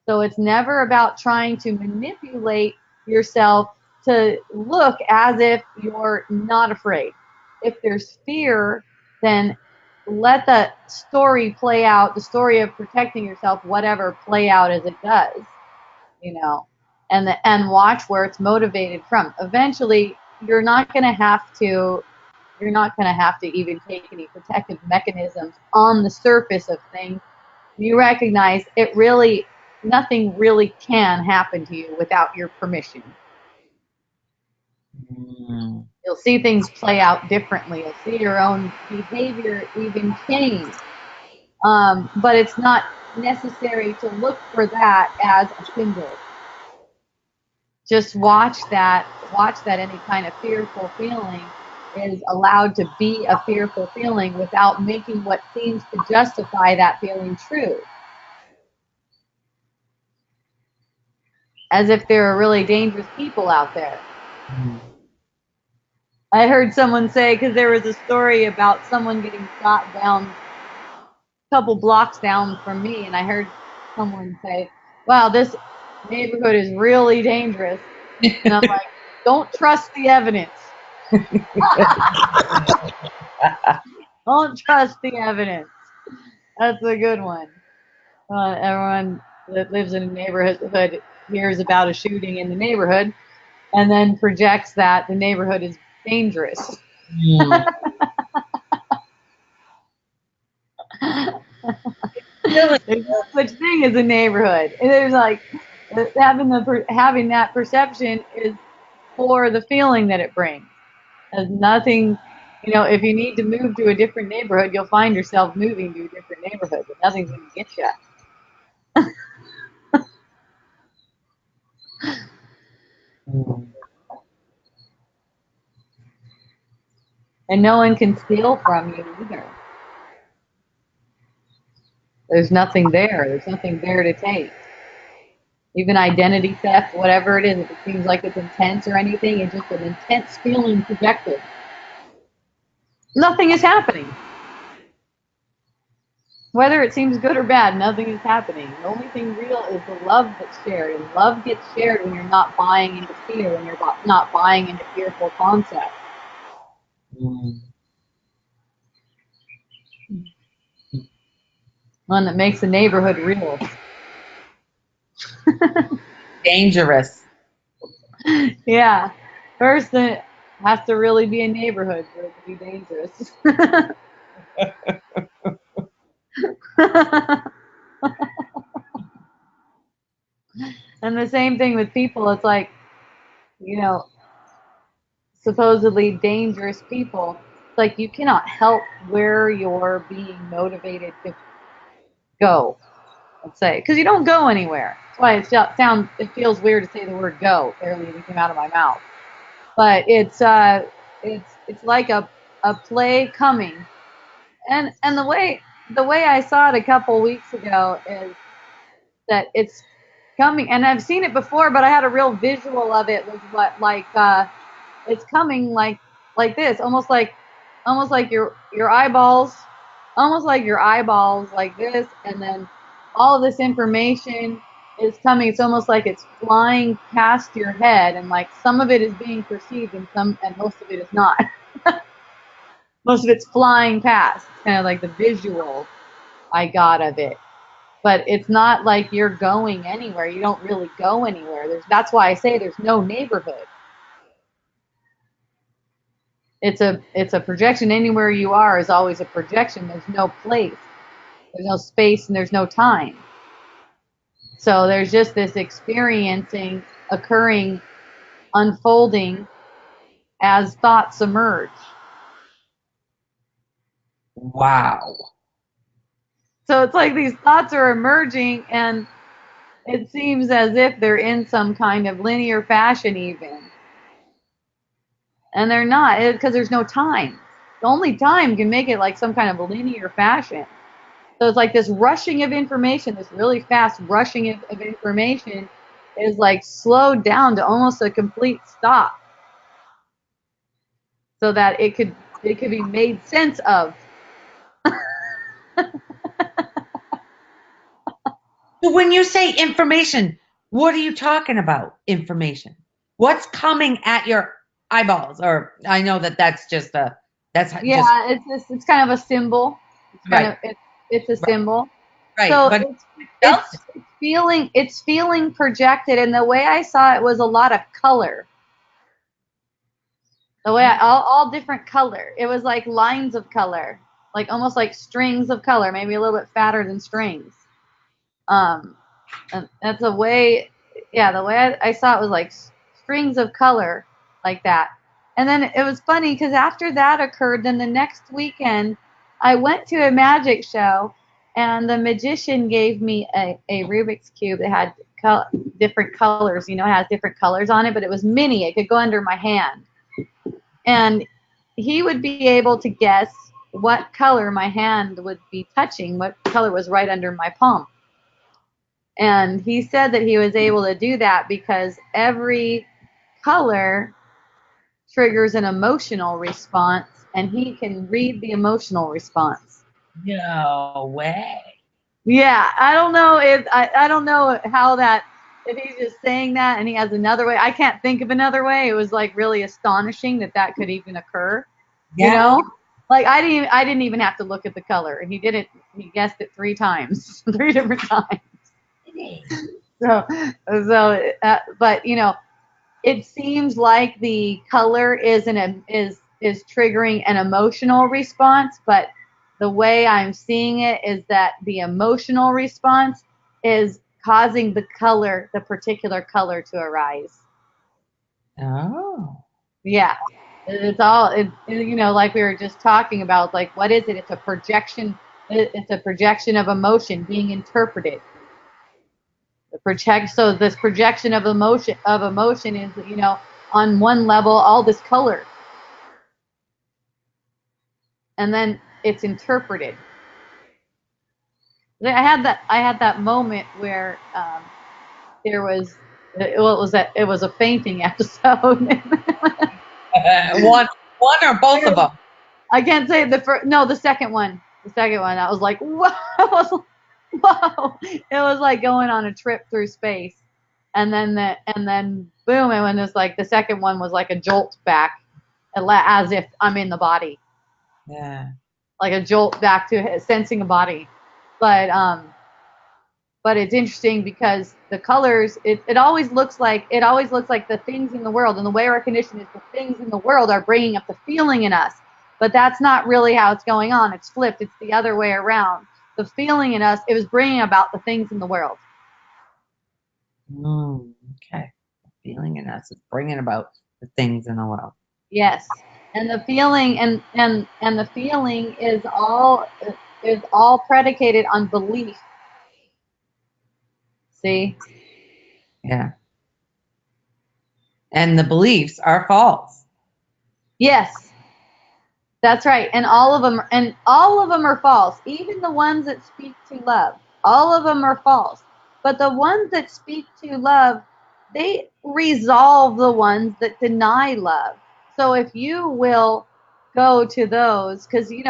So it's never about trying to manipulate yourself to look as if you're not afraid. If there's fear, then let the story play out, the story of protecting yourself, whatever, play out as it does, and watch where it's motivated from. Eventually, you're not going to have to even take any protective mechanisms on the surface of things. You recognize nothing really can happen to you without your permission. Mm. You'll see things play out differently. You'll see your own behavior even change. But it's not necessary to look for that as a symbol. Just watch that any kind of fearful feeling is allowed to be a fearful feeling without making what seems to justify that feeling true. As if there are really dangerous people out there. Mm. I heard someone say, because there was a story about someone getting shot down a couple blocks down from me, and I heard someone say, wow, this neighborhood is really dangerous. And I'm like, don't trust the evidence. Don't trust the evidence. That's a good one. Everyone that lives in a neighborhood hears about a shooting in the neighborhood and then projects that the neighborhood is dangerous. Mm. Really? There's no such thing as a neighborhood. And there's like having that perception is for the feeling that it brings. There's nothing, if you need to move to a different neighborhood, you'll find yourself moving to a different neighborhood, but nothing's going to get you. Mm. And no one can steal from you either. There's nothing there. There's nothing there to take. Even identity theft, whatever it is, if it seems like it's intense or anything, it's just an intense feeling projected. Nothing is happening. Whether it seems good or bad, nothing is happening. The only thing real is the love that's shared. And love gets shared when you're not buying into fear, when you're not buying into fearful concepts. Mm. One that makes the neighborhood real. Dangerous. Yeah. First, it has to really be a neighborhood for it to be dangerous. And the same thing with people. It's like, you know, supposedly dangerous people. It's like you cannot help where you're being motivated to go, let's say, because you don't go anywhere. That's why it feels weird to say the word go. Barely even came out of my mouth. But it's like a play coming, and the way I saw it a couple weeks ago is that it's coming, and I've seen it before, but I had a real visual of it. Was what like it's coming like this, almost like your eyeballs, almost like your eyeballs like this, and then all of this information is coming. It's almost like it's flying past your head, and like some of it is being perceived, and most of it is not. Most of it's flying past. It's kind of like the visual I got of it. But it's not like you're going anywhere. You don't really go anywhere. That's why I say there's no neighborhood. It's a projection. Anywhere you are is always a projection. There's no place. There's no space and there's no time. So there's just this experiencing occurring, unfolding as thoughts emerge. Wow. So it's like these thoughts are emerging, and it seems as if they're in some kind of linear fashion, even. And they're not, because there's no time. The only time can make it like some kind of a linear fashion. So it's like this rushing of information, this really fast rushing of information is like slowed down to almost a complete stop, so that it could be made sense of. So when you say information, what are you talking about? Information. What's coming at your eyeballs? Or I know that's just Yeah, just it's kind of a symbol. It's kind right, of it's a symbol. right. So But it's feeling projected, and the way I saw it was a lot of color. The way all different color. It was like lines of color, like almost like strings of color, maybe a little bit fatter than strings. Um, and that's a way, yeah. The way I saw it was like strings of color, like that. And then it was funny because after that occurred, then the next weekend I went to a magic show, and the magician gave me a Rubik's cube that had different colors. It has different colors on it, but it was mini. It could go under my hand, and he would be able to guess what color my hand would be touching, what color was right under my palm. And he said that he was able to do that because every color triggers an emotional response, and he can read the emotional response. no way. Yeah, I don't know how that, if he's just saying that and he has another way. I can't think of another way. It was like really astonishing that could even occur. You Yeah. know, like I didn't even have to look at the color, and he did it. He guessed it 3 times, 3 different times. But it seems like the color is triggering an emotional response, but the way I'm seeing it is that the emotional response is causing the particular color to arise. Oh. Yeah. It's all like we were just talking about, like, what is it? It's a projection. It's a projection of emotion being interpreted. So this projection of emotion is, on one level all this color, and then it's interpreted. I had that moment where there was, well, it was a fainting episode. One or both of them. I can't say the first. No, the second one. The second one. I was like, whoa! Whoa! It was like going on a trip through space, and then boom! And when it was like the second one was like a jolt back, as if I'm in the body, Yeah. like a jolt back to sensing a body. But it's interesting because the colors, it always looks like the things in the world, and the way our condition is, the things in the world are bringing up the feeling in us, but that's not really how it's going on. It's flipped. It's the other way around. The feeling in us, it was bringing about the things in the world. Okay. The feeling in us is bringing about the things in the world. Yes, and the feeling, and the feeling is all predicated on belief. See? Yeah. And the beliefs are false. Yes, that's right. And all of them are false. Even the ones that speak to love. All of them are false. But the ones that speak to love, they resolve the ones that deny love. So if you will go to those, because in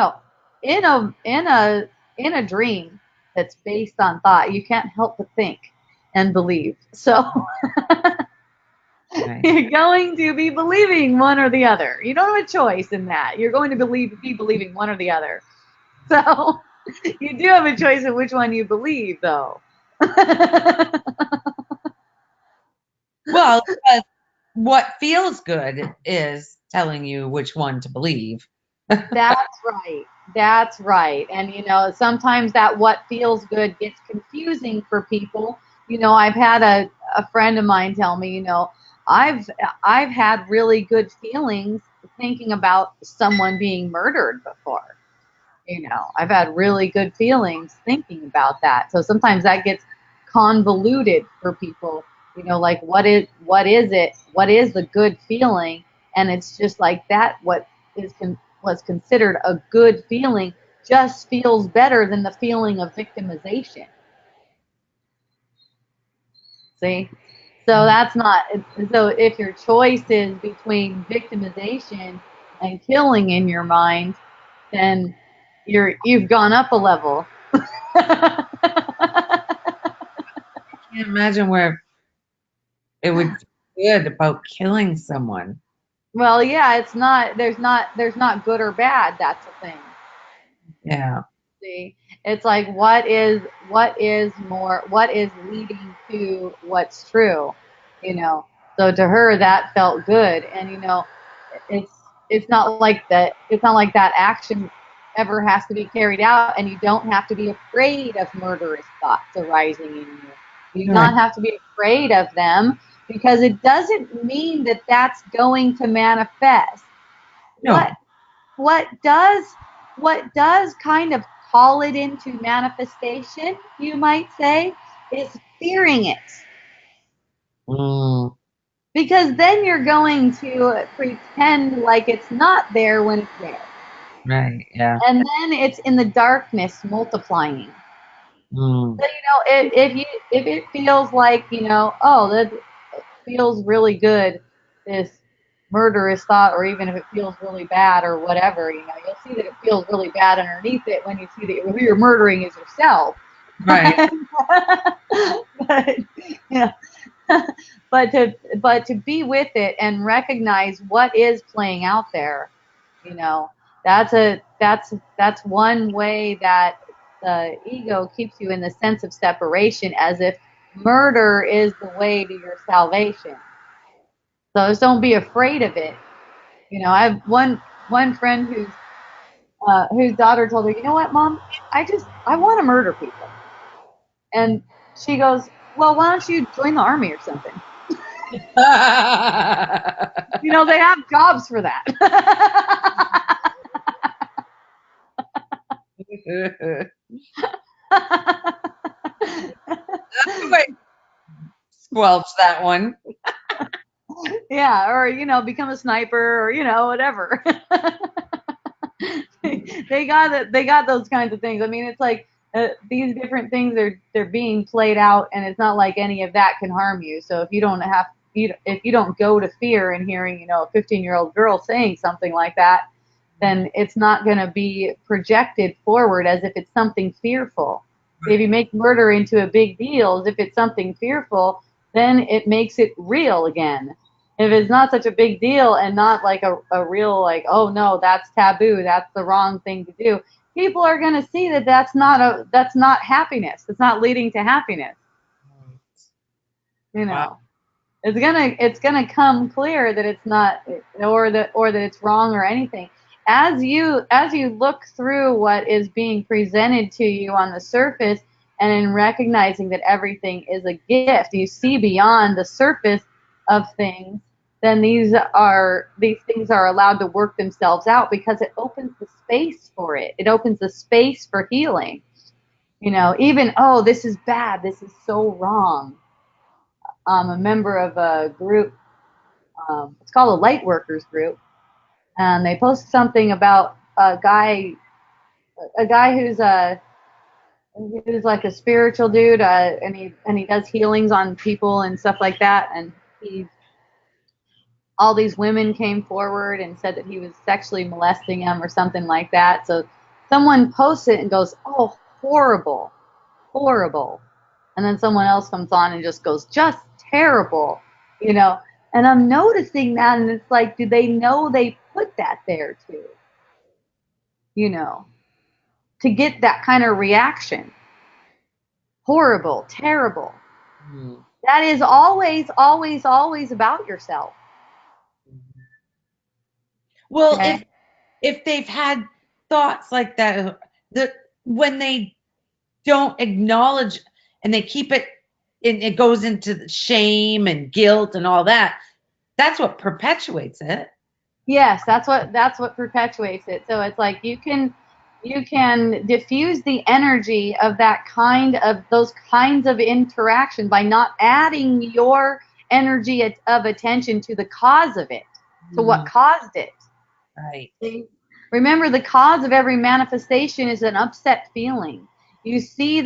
a dream that's based on thought, you can't help but think and believe. So Right. you're going to be believing one or the other. You don't have a choice in that. You're going to be believing one or the other. So you do have a choice in which one you believe, though. Well, what feels good is telling you which one to believe. That's right. That's right. And sometimes that what feels good gets confusing for people. I've had a friend of mine tell me, I've I've had really good feelings thinking about someone being murdered before. I've had really good feelings thinking about that. So sometimes that gets convoluted for people. Like what is it? What is the good feeling? And it's just like that. What was considered a good feeling just feels better than the feeling of victimization. See? So that's not. So if your choice is between victimization and killing in your mind, then you've gone up a level. I can't imagine where it would feel good about killing someone. Well, yeah, it's not. There's not good or bad. That's the thing. Yeah. See, it's like what is leading to what's true. You know. So to her, that felt good, and it's it's not like that. It's not like that action ever has to be carried out, and you don't have to be afraid of murderous thoughts arising in you. You do Right. not have to be afraid of them because it doesn't mean that that's going to manifest. No. What what does what does kind of call it into manifestation, you might say, is fearing it. Mm, Because then you're going to pretend like it's not there when it's there. right. Yeah. And then it's in the darkness multiplying. Mm, So if it feels like, oh, that feels really good, this murderous thought, or even if it feels really bad or whatever, you'll see that it feels really bad underneath it when you see that who you're murdering is yourself. right. but yeah, but to be with it and recognize what is playing out there, you know, that's one way that the ego keeps you in the sense of separation, as if murder is the way to your salvation. So just don't be afraid of it. I have one friend whose daughter told her, you know what, Mom, I want to murder people, and she goes, well, why don't you join the army or something? They have jobs for that. Somebody squelch that one. Yeah, or become a sniper, or whatever. They got those kinds of things. I mean, it's like these different things they're being played out, and it's not like any of that can harm you. So if you don't go to fear and hearing a 15-year-old girl saying something like that, then it's not going to be projected forward as if it's something fearful. If you make murder into a big deal, as if it's something fearful, then it makes it real again. If it's not such a big deal and not like a real, like, oh no, that's taboo, that's the wrong thing to do, people are going to see that that's not happiness. It's not leading to happiness. You Wow. know, it's gonna come clear that it's not, or that it's wrong or anything. As you look through what is being presented to you on the surface, and in recognizing that everything is a gift, you see beyond the surface of things. Then these things are allowed to work themselves out, because it opens the space for it. It opens the space for healing. Even, oh, this is bad, this is so wrong. I'm a member of a group, it's called a light workers group, and they post something about a guy who's like a spiritual dude, and he does healings on people and stuff like that, and he all these women came forward and said that he was sexually molesting them or something like that. So someone posts it and goes, oh, horrible, horrible. And then someone else comes on and just goes, just terrible, you know. And I'm noticing that, and it's like, do they know they put that there too, you know, to get that kind of reaction? Horrible, terrible. Mm. That is always, always, always about yourself. Well, Okay. if they've had thoughts like that, when they don't acknowledge and they keep it, and it goes into shame and guilt and all that, that's what perpetuates it. Yes, that's what perpetuates it. So it's like you can diffuse the energy of those kinds of interaction by not adding your energy of attention to the cause of it, to what caused it. Right. See? Remember, the cause of every manifestation is an upset feeling. You see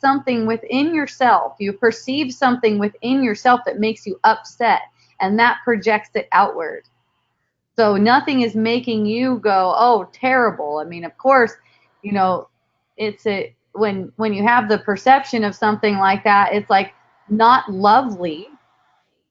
something within yourself, you perceive something within yourself that makes you upset, and that projects it outward. So nothing is making you go, oh, terrible. I mean, of course, you know, when you have the perception of something like that, it's like not lovely.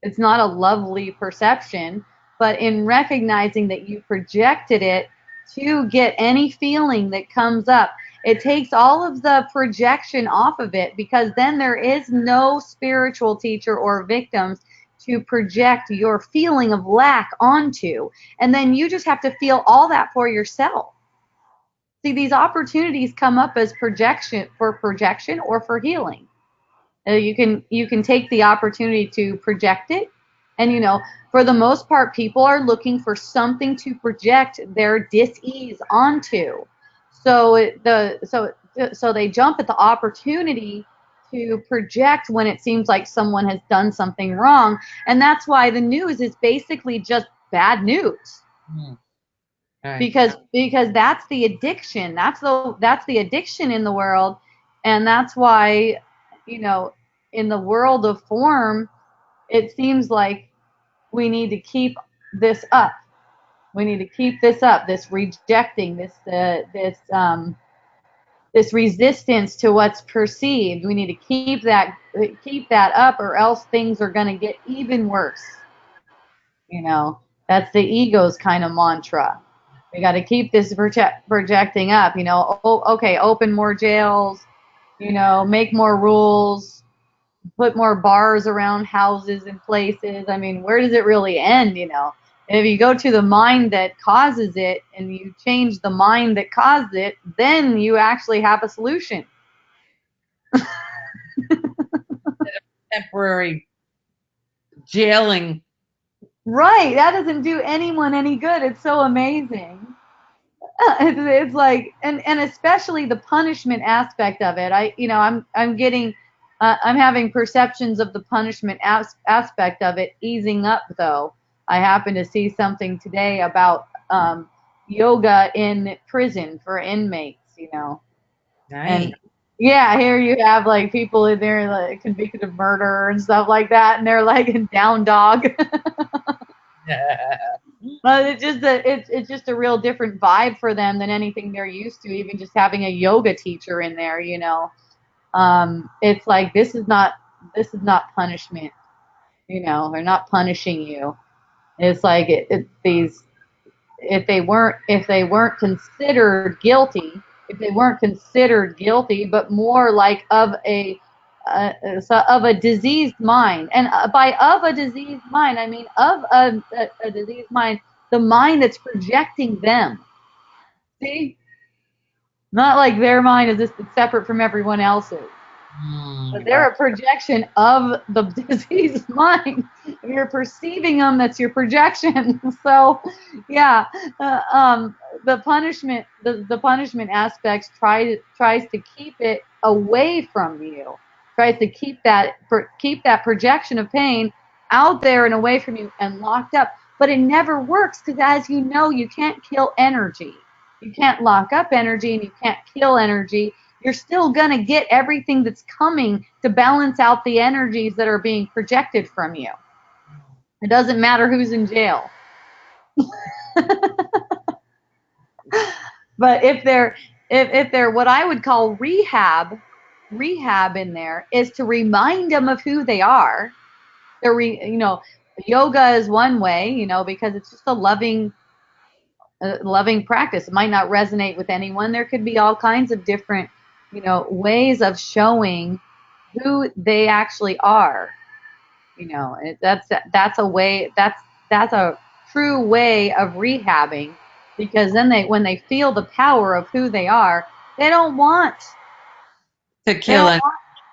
It's not a lovely perception, but in recognizing that you projected it to get any feeling that comes up, it takes all of the projection off of it, because then there is no spiritual teacher or victims to project your feeling of lack onto. And then you just have to feel all that for yourself. See, these opportunities come up as projection or for healing. You can take the opportunity to project it, and for the most part, people are looking for something to project their dis-ease onto. So they jump at the opportunity to project when it seems like someone has done something wrong, and that's why the news is basically just bad news. Right. Because that's the addiction. That's the addiction in the world, and that's why, you know, in the world of form, it seems like we need to keep this up. We need to keep this up. This rejecting, this resistance to what's perceived. We need to keep that up, or else things are going to get even worse. That's the ego's kind of mantra. We got to keep this projecting up. Okay, open more jails. Make more rules. Put more bars around houses and places. I mean, where does it really end? And if you go to the mind that causes it and you change the mind that caused it, then you actually have a solution. Temporary jailing. Right. That doesn't do anyone any good. It's so amazing. It's like, and especially the punishment aspect of it. I'm having perceptions of the punishment aspect of it easing up, though. I happened to see something today about yoga in prison for inmates. Nice. And yeah, here you have like people in there like convicted of murder and stuff like that, and they're like in down dog. But it's just a real different vibe for them than anything they're used to. Even just having a yoga teacher in there. It's like this is not punishment. They're not punishing you. It's like these if they weren't considered guilty, but more like of a diseased mind. And by of a diseased mind, I mean of a diseased mind, the mind that's projecting them. See? Not like their mind is just separate from everyone else's. But they're a projection of the diseased mind. If you're perceiving them, that's your projection. So, yeah, the punishment aspects tries to keep it away from you, tries to keep that projection of pain out there and away from you and locked up. But it never works because, as you know, you can't kill energy. You can't lock up energy and you can't kill energy. You're still gonna get everything that's coming to balance out the energies that are being projected from you. It doesn't matter who's in jail. But if they're what I would call rehab in there is to remind them of who they are. Yoga is one way, because it's just a loving practice. It might not resonate with anyone. There could be all kinds of different, ways of showing who they actually are. That's a way. That's a true way of rehabbing, because then when they feel the power of who they are, they don't want to kill it.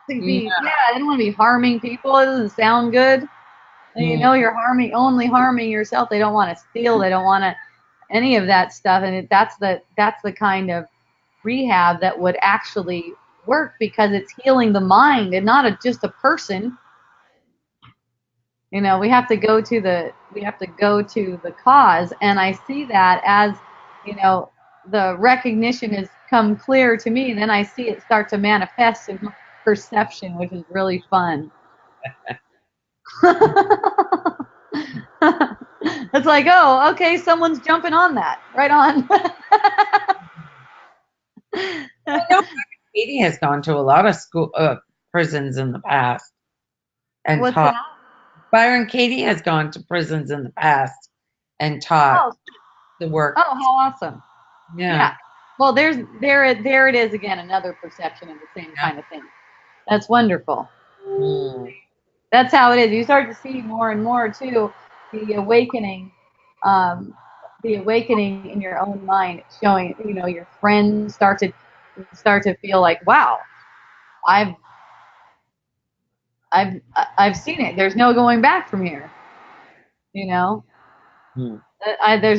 They don't want to be harming people. It doesn't sound good. You're only harming yourself. They don't want to steal. They don't want to any of that stuff. And that's the kind of rehab that would actually work, because it's healing the mind and not just a person. We have to go to the cause, and I see that as, the recognition has come clear to me, and then I see it start to manifest in perception, which is really fun. It's like, oh, okay, someone's jumping on that. Right on. I know Katie has gone to a lot of prisons in the past and What's taught. that? Byron Katie has gone to prisons in the past and taught the work. Oh, how awesome! Yeah. Well, there it is again, another perception of the same kind of thing. That's wonderful. That's how it is. You start to see more and more too, the awakening in your own mind, showing, your friends start to feel like, wow, I've seen it. There's no going back from here. There's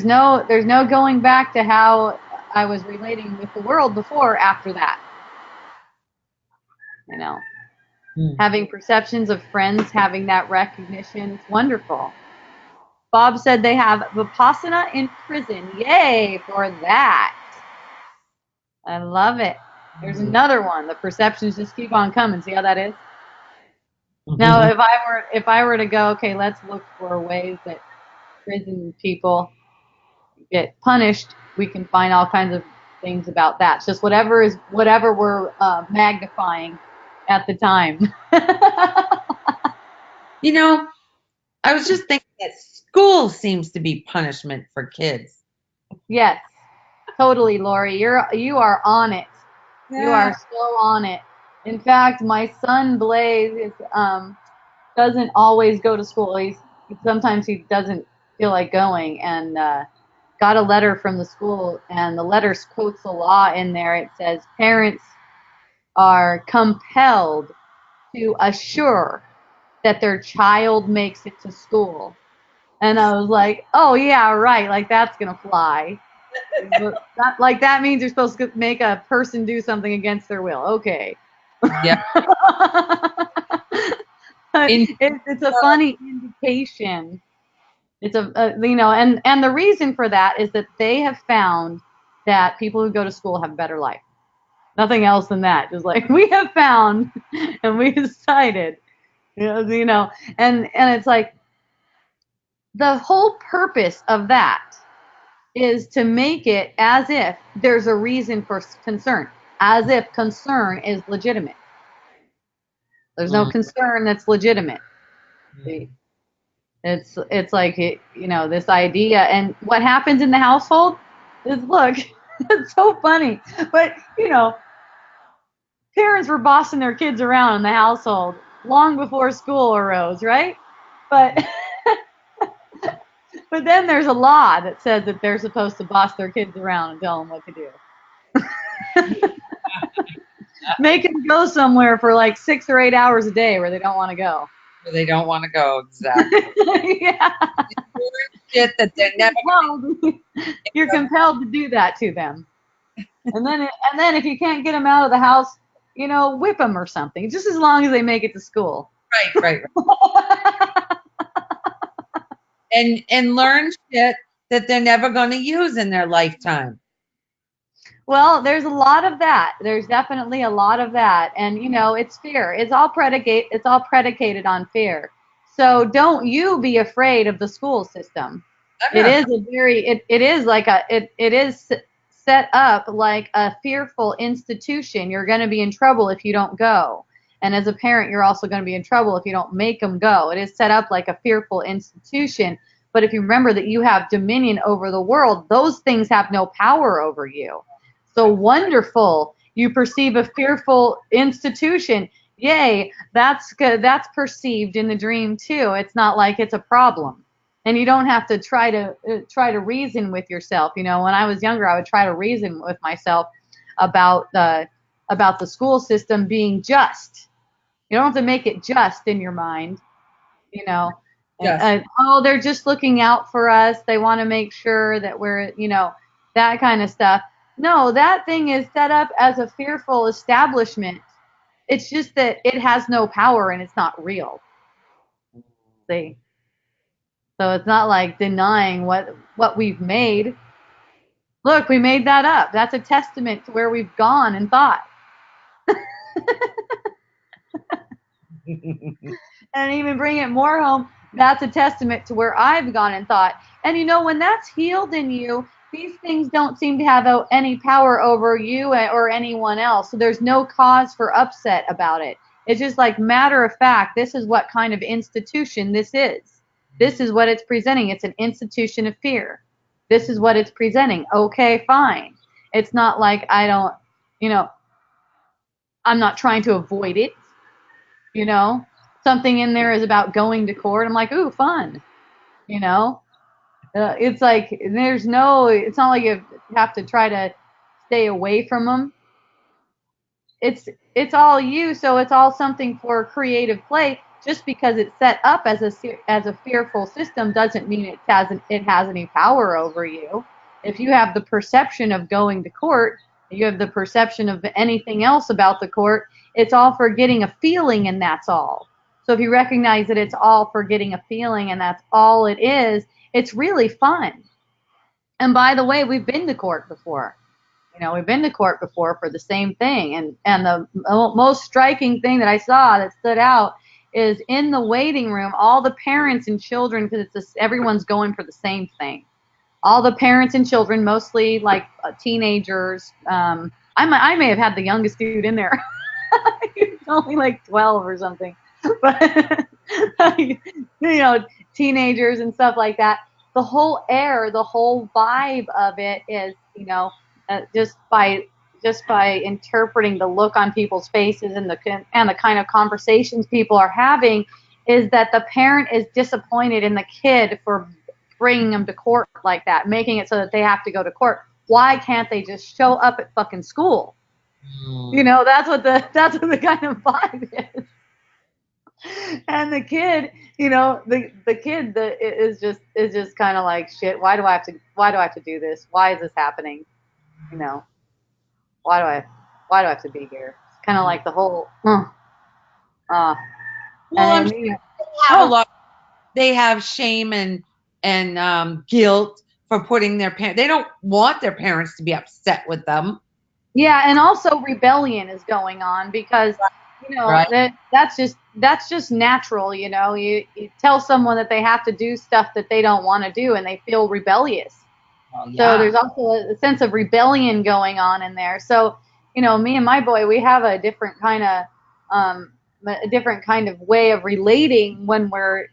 no going back to how I was relating with the world before. After that, having perceptions of friends, having that recognition, it's wonderful. Bob said they have Vipassana in prison. Yay for that! I love it. There's another one. The perceptions just keep on coming. See how that is? Now, if I were to go, okay, let's look for ways that prison people get punished. We can find all kinds of things about that. It's just whatever we're magnifying at the time. I was just thinking that school seems to be punishment for kids. Yes, totally, Lori. You are on it. Yeah. You are so on it. In fact, my son Blaze doesn't always go to school. Sometimes he doesn't feel like going, and got a letter from the school, and the letter quotes the law in there. It says parents are compelled to assure that their child makes it to school. And I was like, oh yeah, right, like that's gonna fly. That means you're supposed to make a person do something against their will. Okay. Yeah. It's a funny indication. It's and the reason for that is that they have found that people who go to school have a better life. Nothing else than that. Just like we have found, and we decided, and it's like the whole purpose of that is to make it as if there's a reason for concern, as if concern is legitimate. There's no concern that's legitimate. It's like this idea, and what happens in the household is, look, it's so funny, but parents were bossing their kids around in the household long before school arose, right? But but then there's a law that says that they're supposed to boss their kids around and tell them what to do. Make them go somewhere for like 6 or 8 hours a day where they don't want to go. where they don't want to go. Exactly. Yeah. Shit that they're never You're compelled to do that to them. And then if you can't get them out of the house, whip them or something, just as long as they make it to school. right. And learn shit that they're never going to use in their lifetime. Well, there's a lot of that. There's definitely a lot of that. And it's fear. It's all predicated on fear. So don't you be afraid of the school system. It is a very it is like it is set up like a fearful institution. You're going to be in trouble if you don't go. And as a parent, you're also going to be in trouble if you don't make them go. It is set up like a fearful institution. But if you remember that you have dominion over the world, those things have no power over you. So wonderful. You perceive a fearful institution. Yay, that's good. That's perceived in the dream too. It's not like it's a problem. And you don't have to try to reason with yourself. When I was younger, I would try to reason with myself about the school system being just. You don't have to make it just in your mind, you know. Yes. Oh, they're just looking out for us. They want to make sure that we're, that kind of stuff. No, that thing is set up as a fearful establishment. It's just that it has no power and it's not real. See? So it's not like denying what we've made. Look, we made that up. That's a testament to where we've gone and thought. And even bring it more home, that's a testament to where I've gone and thought. And when that's healed in you, these things don't seem to have any power over you or anyone else. So there's no cause for upset about it. It's just like matter of fact, this is what kind of institution this is. This is what it's presenting. It's an institution of fear. This is what it's presenting. Okay, fine. It's not like I'm not trying to avoid it. Something in there is about going to court. I'm like, ooh, fun. It's like it's not like you have to try to stay away from them. It's all you, so it's all something for creative play. Just because it's set up as a fearful system doesn't mean it has any power over you. If you have the perception of going to court, you have the perception of anything else about the court, it's all for getting a feeling, and that's all. So if you recognize that it's all for getting a feeling and that's all it is, it's really fun. And by the way, we've been to court before. We've been to court before for the same thing. And the most striking thing that I saw that stood out is in the waiting room, all the parents and children, because everyone's going for the same thing. All the parents and children, mostly like teenagers. I may have had the youngest dude in there. He was only like 12 or something. But, teenagers and stuff like that. The whole air, the whole vibe of it is, just by interpreting the look on people's faces and the kind of conversations people are having, is that the parent is disappointed in the kid for bringing them to court like that, making it so that they have to go to court. Why can't they just show up at fucking school? That's what the kind of vibe is. And the kid, the kid is just kind of like, shit. Why do I have to do this? Why is this happening? Why do I have to be here? It's kind of like the whole. Well, I'm sure they have a lot. They have shame and guilt for putting their parents. They don't want their parents to be upset with them. Yeah, and also rebellion is going on because Right. that's just natural. You tell someone that they have to do stuff that they don't want to do, and they feel rebellious. Oh, So yeah. there's also a sense of rebellion going on in there. So me and my boy, we have a different kind of way of relating when we're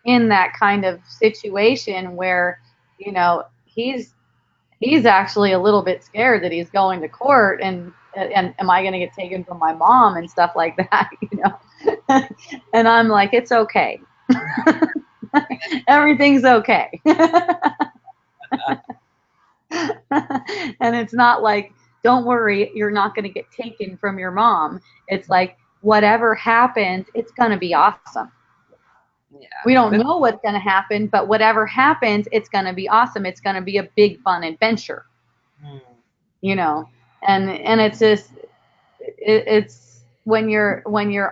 in that kind of situation where he's actually a little bit scared that he's going to court and am I going to get taken from my mom and stuff like that, and I'm like, it's okay. Everything's okay. And it's not like, don't worry, you're not going to get taken from your mom. It's like, whatever happens, it's going to be awesome. We don't know what's going to happen, but whatever happens, it's going to be awesome. It's going to be a big, fun adventure, you know. And it's just, it's when you're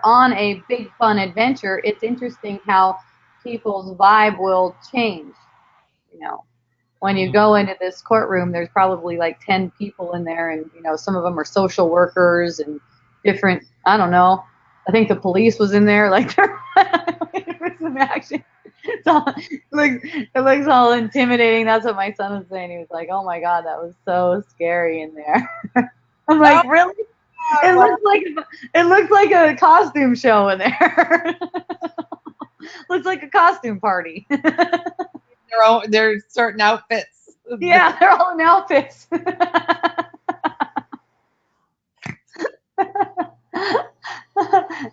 on a big, fun adventure, it's interesting how people's vibe will change, you know. When you go into this courtroom, there's probably like 10 people in there, and you know, some of them are social workers and different. I don't know. I think the police was in there, like there was some action. It looks all intimidating. That's what my son was saying. He was like, "Oh my God, that was so scary in there." I'm like, "Really?" It looks like a costume show in there. Looks like a costume party. They're certain outfits. Yeah, they're all in outfits.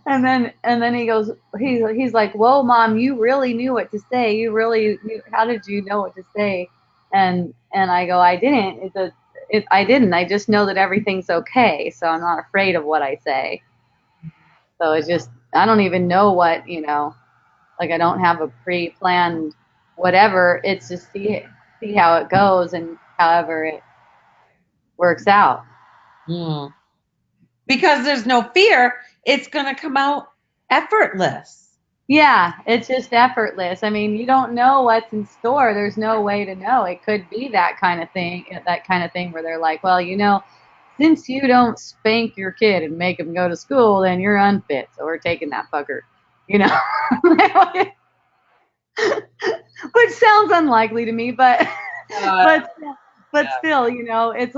and then he goes, he's like, "Whoa, Mom, you really knew what to say. You really knew. How did you know what to say?" And I go, "I didn't. I didn't. I just know that everything's okay, so I'm not afraid of what I say." So it's just, I don't even know what, you know, like I don't have a pre-planned whatever. It's just see how it goes and however it works out. Because there's no fear, it's going to come out effortless. Yeah, it's just effortless. I mean, you don't know what's in store. There's no way to know. It could be that kind of thing where they're like, well, you know, since you don't spank your kid and make him go to school, then you're unfit. So we're taking that fucker, you know. Which sounds unlikely to me, but but still, you know, it's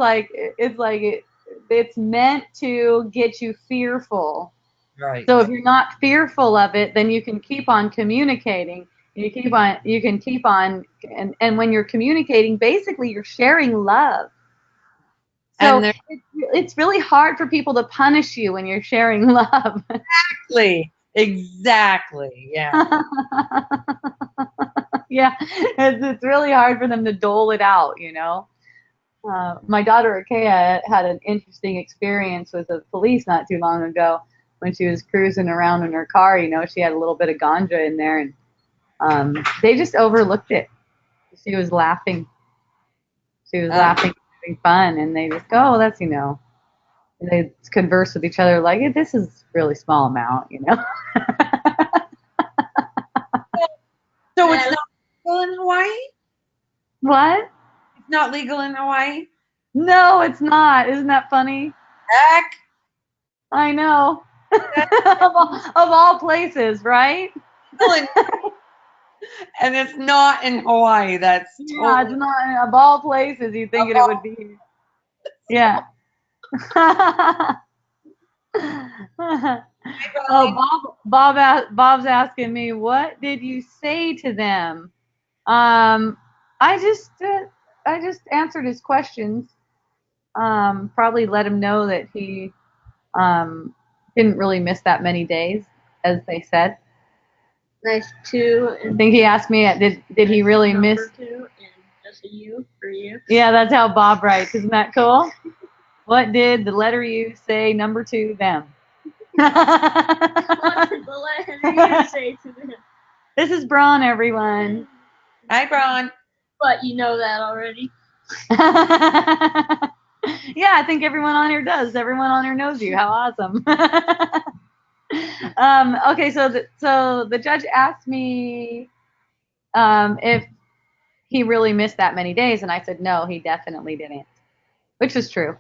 meant to get you fearful. Right. So if you're not fearful of it, then you can keep on communicating. You can keep on, and when you're communicating, basically you're sharing love. So it's really hard for people to punish you when you're sharing love. Exactly. Yeah. Yeah, it's really hard for them to dole it out, you know. My daughter Akea had an interesting experience with the police not too long ago when she was cruising around in her car. You know, she had a little bit of ganja in there, and they just overlooked it. She was laughing. Laughing, having fun, and they just go, "Oh, that's, you know." And they converse with each other like, "This is a really small amount, you know." So it's not legal in Hawaii? What? It's not legal in Hawaii? No, it's not. Isn't that funny? Heck. I know. of all places, right? And it's not in Hawaii. That's yeah, it's not of all places. You think it would be? Yeah. Oh, Bob's asking me, what did you say to them? I just answered his questions. Probably let him know that he didn't really miss that many days, as they said. Nice two. I think he asked me, did he really miss? Two and just a U for you. Yeah, that's how Bob writes. Isn't that cool? What did the letter U say? Number 2, them. What did the letter U say to them? This is Braun, everyone. Hi, Braun. But you know that already. Yeah, I think everyone on here does. Everyone on here knows you. How awesome. Okay, so the judge asked me if he really missed that many days, and I said no, he definitely didn't, which is true.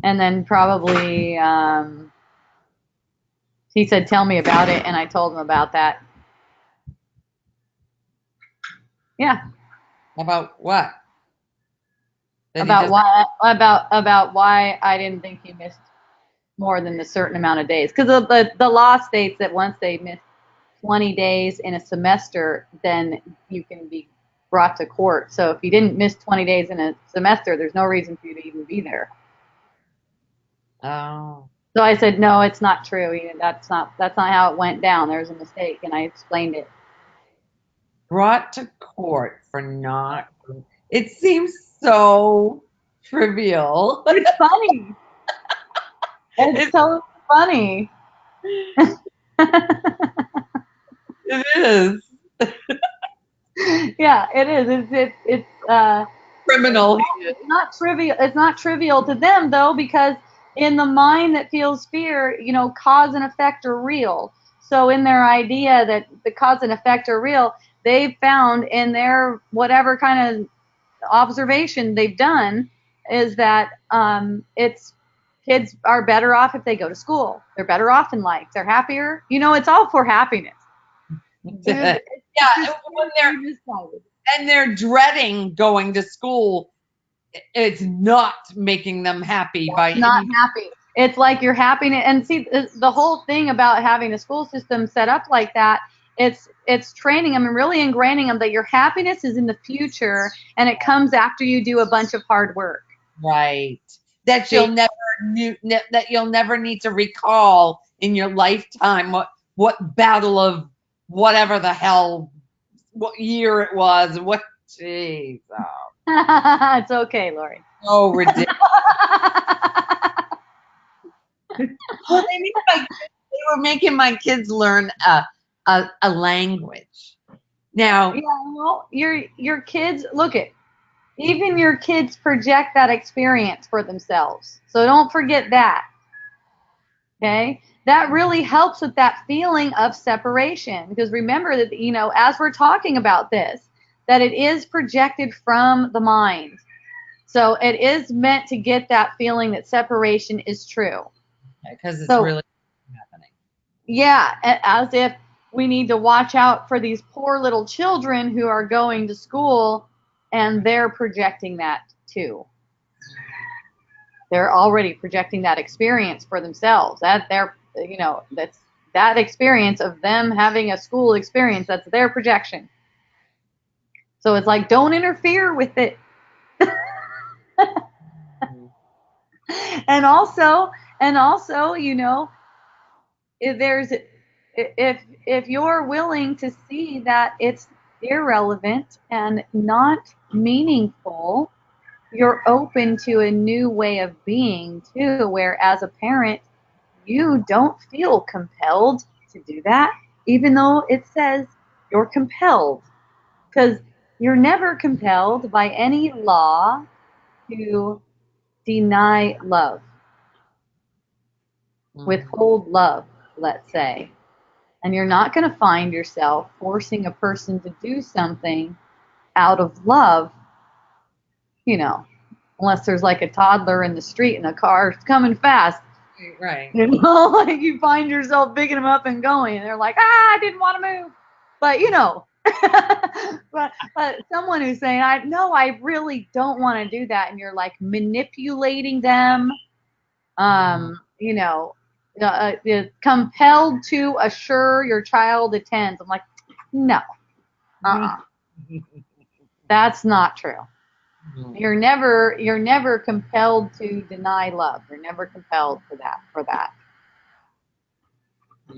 And then probably he said, "Tell me about it," and I told him about that. Yeah. About what? About why I didn't think he missed more than a certain amount of days, because the law states that once they miss 20 days in a semester, then you can be brought to court. So if you didn't miss 20 days in a semester, there's no reason for you to even be there. Oh. So I said, no, it's not true. That's not how it went down. There was a mistake, and I explained it. Brought to court for not. It seems so trivial. It's funny. It's so funny. It is. Yeah, it is. It's Criminal. it's not trivial. It's not trivial to them though, because in the mind that feels fear, cause and effect are real. So in their idea that the cause and effect are real, they've found in their whatever kind of observation they've done is that it's kids are better off if they go to school. They're better off in life. They're happier. It's all for happiness. Yeah, and they're dreading going to school. It's not making them happy by not any. happy. It's like you're happy. And see, the whole thing about having a school system set up like that, it's training them and really ingraining them that your happiness is in the future and it comes after you do a bunch of hard work. Right. That you'll never need to recall in your lifetime what battle of whatever the hell, what year it was. What, jeez. Oh. It's okay, Lori. So ridiculous. Well, they were making my kids learn a language. Now, yeah, well, your kids even your kids project that experience for themselves. So don't forget that. Okay? That really helps with that feeling of separation because remember that as we're talking about this, that it is projected from the mind. So it is meant to get that feeling that separation is true. Because it's really happening. Yeah, as if we need to watch out for these poor little children who are going to school and they're projecting that too. They're already projecting that experience for themselves. That's that experience of them having a school experience, that's their projection. So it's like, don't interfere with it. And also, if you're willing to see that it's irrelevant and not meaningful, you're open to a new way of being too, where as a parent, you don't feel compelled to do that, even though it says you're compelled. Because you're never compelled by any law to deny love, withhold love, let's say. And you're not going to find yourself forcing a person to do something out of love, unless there's like a toddler in the street and a car's coming fast. Right. Like you find yourself picking them up and going, and they're like, I didn't want to move. But, but someone who's saying, I really don't want to do that. And you're like manipulating them, compelled to assure your child attends. I'm like, no, that's not true. You're never compelled to deny love. You're never compelled for that.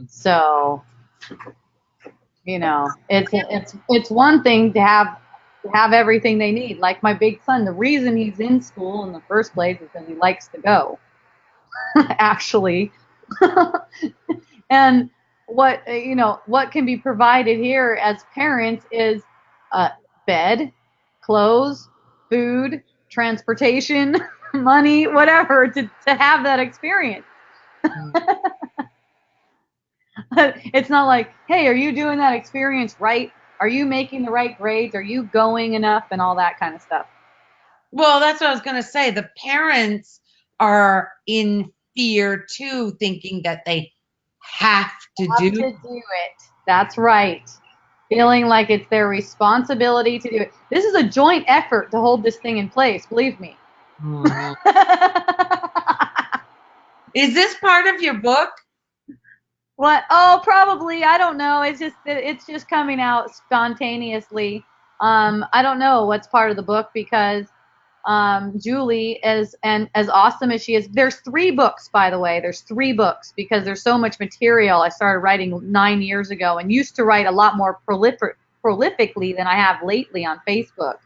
So, it's one thing to have everything they need. Like my big son, the reason he's in school in the first place is because he likes to go. Actually. And what can be provided here as parents is bed, clothes, food, transportation, money, whatever, to have that experience. It's not like, hey, are you doing that experience right? Are you making the right grades? Are you going enough? And all that kind of stuff. Well, that's what I was going to say. The parents are in fear too, thinking that they have to do it. That's right. Feeling like it's their responsibility to do it. This is a joint effort to hold this thing in place, believe me. Mm-hmm. Is this part of your book? What? Oh, probably. I don't know. It's just coming out spontaneously. I don't know what's part of the book because Julie as awesome as she is. There's 3 books, by the way. There's 3 books because there's so much material. I started writing 9 years ago and used to write a lot more prolifically than I have lately on Facebook.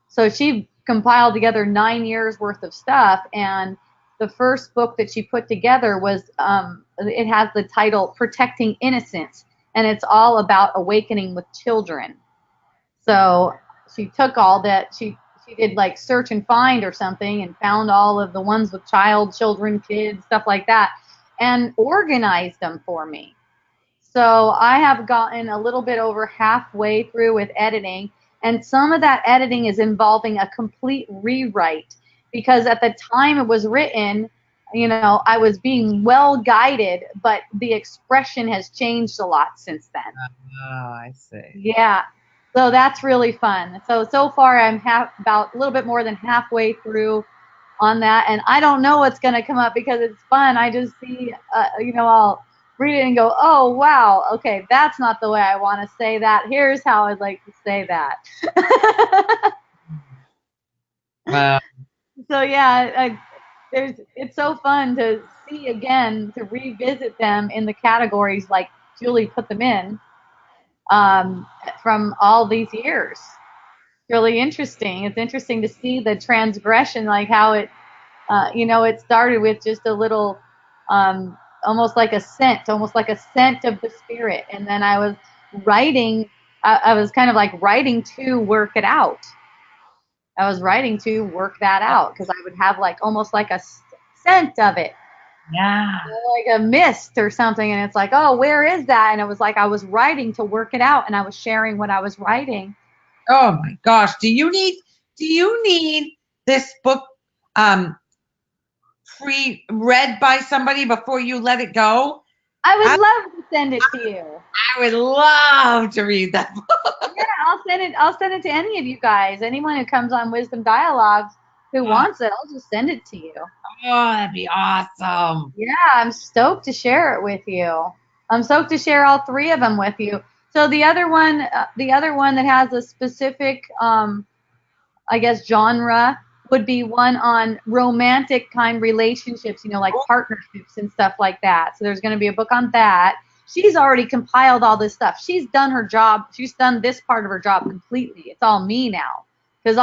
So she compiled together 9 years worth of stuff, and the first book that she put together was it has the title Protecting Innocence, and it's all about awakening with children. So she took all that, she did like search and find or something, and found all of the ones with children, kids, stuff like that, and organized them for me. So I have gotten a little bit over halfway through with editing, and some of that editing is involving a complete rewrite, because at the time it was written, I was being well guided, but the expression has changed a lot since then. Oh, I see. Yeah. So that's really fun. So far I'm about a little bit more than halfway through on that, and I don't know what's going to come up because it's fun. I just see, I'll read it and go, oh, wow, okay, that's not the way I want to say that. Here's how I'd like to say that. Wow. So, yeah, it's so fun to see again, to revisit them in the categories like Julie put them in from all these years. Really interesting. It's interesting to see the transgression, like how it, it started with just a little, almost like a scent of the spirit. And then I was writing, I was kind of like writing to work it out. I was writing to work that out because I would have like almost like a scent of it. Yeah. Like a mist or something. And it's like, oh, where is that? And it was like I was writing to work it out, and I was sharing what I was writing. Oh my gosh. Do you need this book read by somebody before you let it go? I would love to send it to you. I would love to read that book. Yeah, I'll send it to any of you guys. Anyone who comes on Wisdom Dialogues who wants it, I'll just send it to you. Oh, that'd be awesome. Yeah, I'm stoked to share it with you. I'm stoked to share all three of them with you. So the other one that has a specific, I guess, genre would be one on romantic kind relationships, like partnerships and stuff like that. So there's going to be a book on that. She's already compiled all this stuff. She's done her job. She's done this part of her job completely. It's all me now, because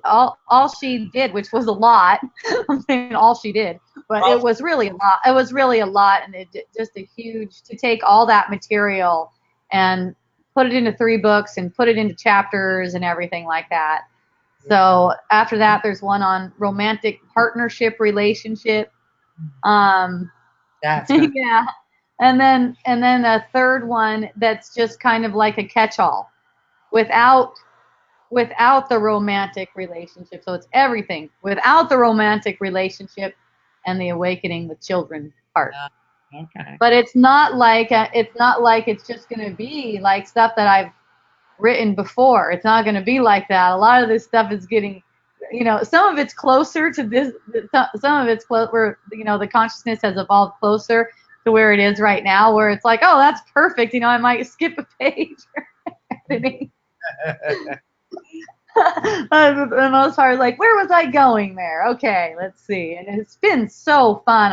all she did, which was a lot. I'm saying all she did, but it was really a lot. It was really a lot, and it just a huge to take all that material and put it into 3 books and put it into chapters and everything like that. So after that, there's one on romantic partnership relationship. That's good. Yeah. And then a third one that's just kind of like a catch-all without the romantic relationship. So it's everything without the romantic relationship and the awakening with children part. Okay. But it's not like it's just going to be like stuff that I've written before. It's not going to be like that. A lot of this stuff is getting, some of it's closer to this, some of it's where, the consciousness has evolved closer to where it is right now, where it's like, oh, that's perfect. I might skip a page or anything. For the most part, like, where was I going there? Okay, let's see. And it's been so fun.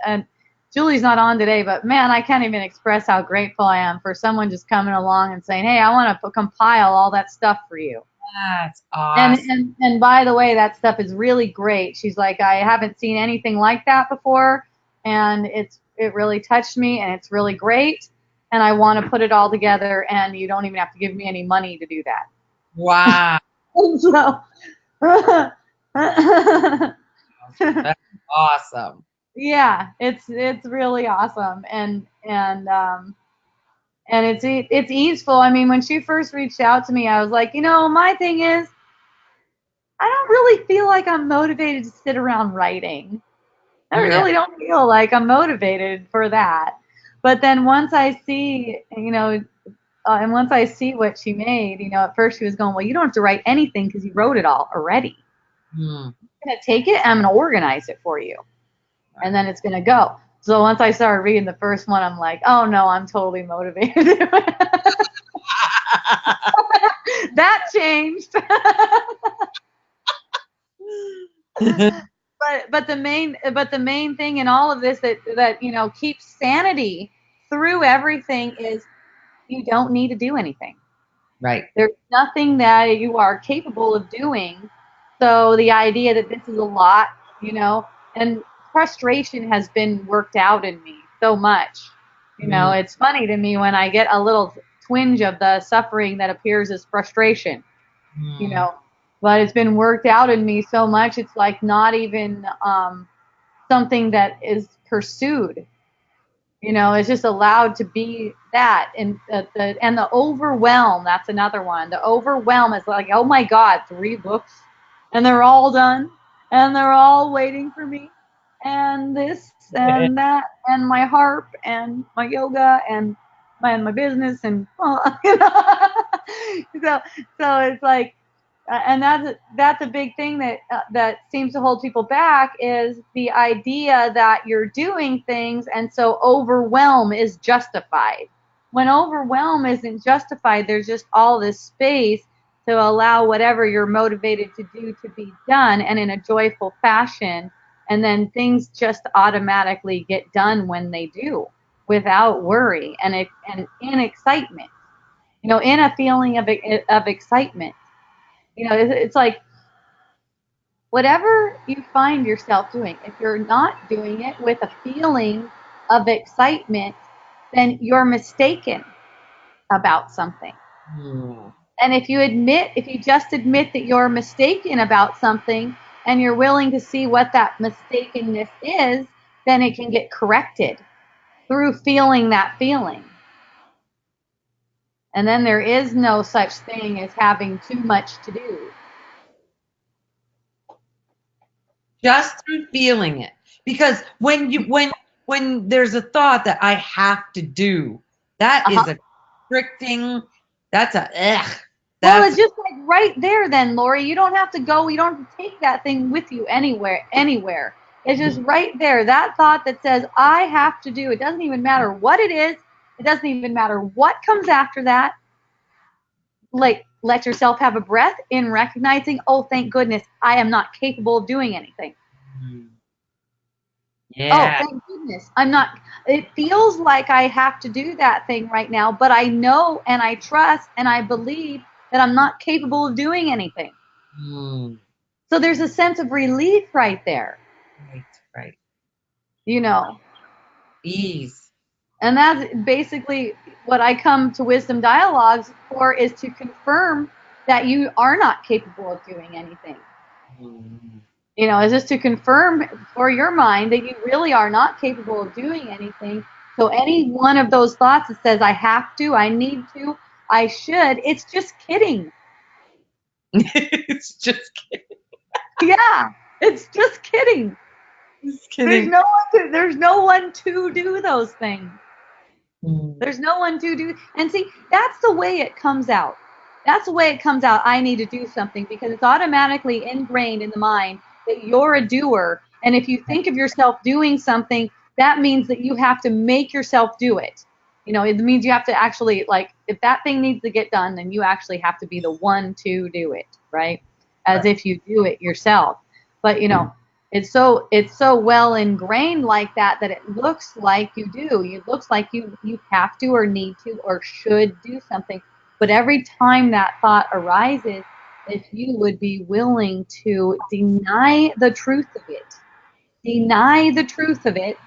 And Julie's not on today, but man, I can't even express how grateful I am for someone just coming along and saying, hey, I want to compile all that stuff for you. That's awesome. And by the way, that stuff is really great. She's like, I haven't seen anything like that before, and it really touched me, and it's really great, and I want to put it all together, and you don't even have to give me any money to do that. Wow. So, That's awesome. Yeah, it's really awesome, and it's easeful. I mean, when she first reached out to me, I was like, my thing is, I don't really feel like I'm motivated to sit around writing. I really don't feel like I'm motivated for that. But then once I see, and once I see what she made, at first she was going, well, you don't have to write anything because you wrote it all already. I'm going to take it and I'm going to organize it for you. And then it's going to go. So once I started reading the first one, I'm like, oh, no, I'm totally motivated. That changed. But the main thing in all of this that keeps sanity through everything is you don't need to do anything. Right. There's nothing that you are capable of doing. So the idea that this is a lot, and frustration has been worked out in me so much. You know, it's funny to me when I get a little twinge of the suffering that appears as frustration, you know, but it's been worked out in me so much, it's like not even something that is pursued. You know, it's just allowed to be that. And the overwhelm, that's another one. The overwhelm is like, oh my God, 3 books, and they're all done, and they're all waiting for me, and this and that, and my harp, and my yoga, and my business, and you know. So it's like, and that's a big thing that seems to hold people back, is the idea that you're doing things, and so overwhelm is justified. When overwhelm isn't justified, there's just all this space to allow whatever you're motivated to do to be done, and in a joyful fashion, and then things just automatically get done when they do, without worry, and in excitement, you know, in a feeling of excitement. You know, it's like whatever you find yourself doing, if you're not doing it with a feeling of excitement, then you're mistaken about something. And if you just admit that you're mistaken about something, and you're willing to see what that mistakenness is, then it can get corrected through feeling that feeling. And then there is no such thing as having too much to do. Just through feeling it. Because when there's a thought that I have to do, that is a restricting, that's a ugh. Well, it's just like right there then, Lori. You don't have to go, you don't have to take that thing with you anywhere. It's just right there. That thought that says, I have to do, it doesn't even matter what it is. It doesn't even matter what comes after that. Like, let yourself have a breath in recognizing, oh, thank goodness, I am not capable of doing anything. Yeah. Oh, thank goodness. I'm not, it feels like I have to do that thing right now, but I know and I trust and I believe that I'm not capable of doing anything. So there's a sense of relief right there. Right. You know. Ease. And that's basically what I come to Wisdom Dialogues for, is to confirm that you are not capable of doing anything. You know, is just to confirm for your mind that you really are not capable of doing anything. So any one of those thoughts that says, I have to, I need to, I should, it's just kidding. It's just kidding. Yeah, it's just kidding. Just kidding. There's no one to do those things. There's no one to do. And see, that's the way it comes out. That's the way it comes out. I need to do something, because it's automatically ingrained in the mind that you're a doer. And if you think of yourself doing something, that means that you have to make yourself do it. You know, it means you have to actually, like, if that thing needs to get done, then you actually have to be the one to do it, right? As if you do it yourself. But, you know, it's so well ingrained like that it looks like you do. It looks like you have to or need to or should do something. But every time that thought arises, if you would be willing to deny the truth of it,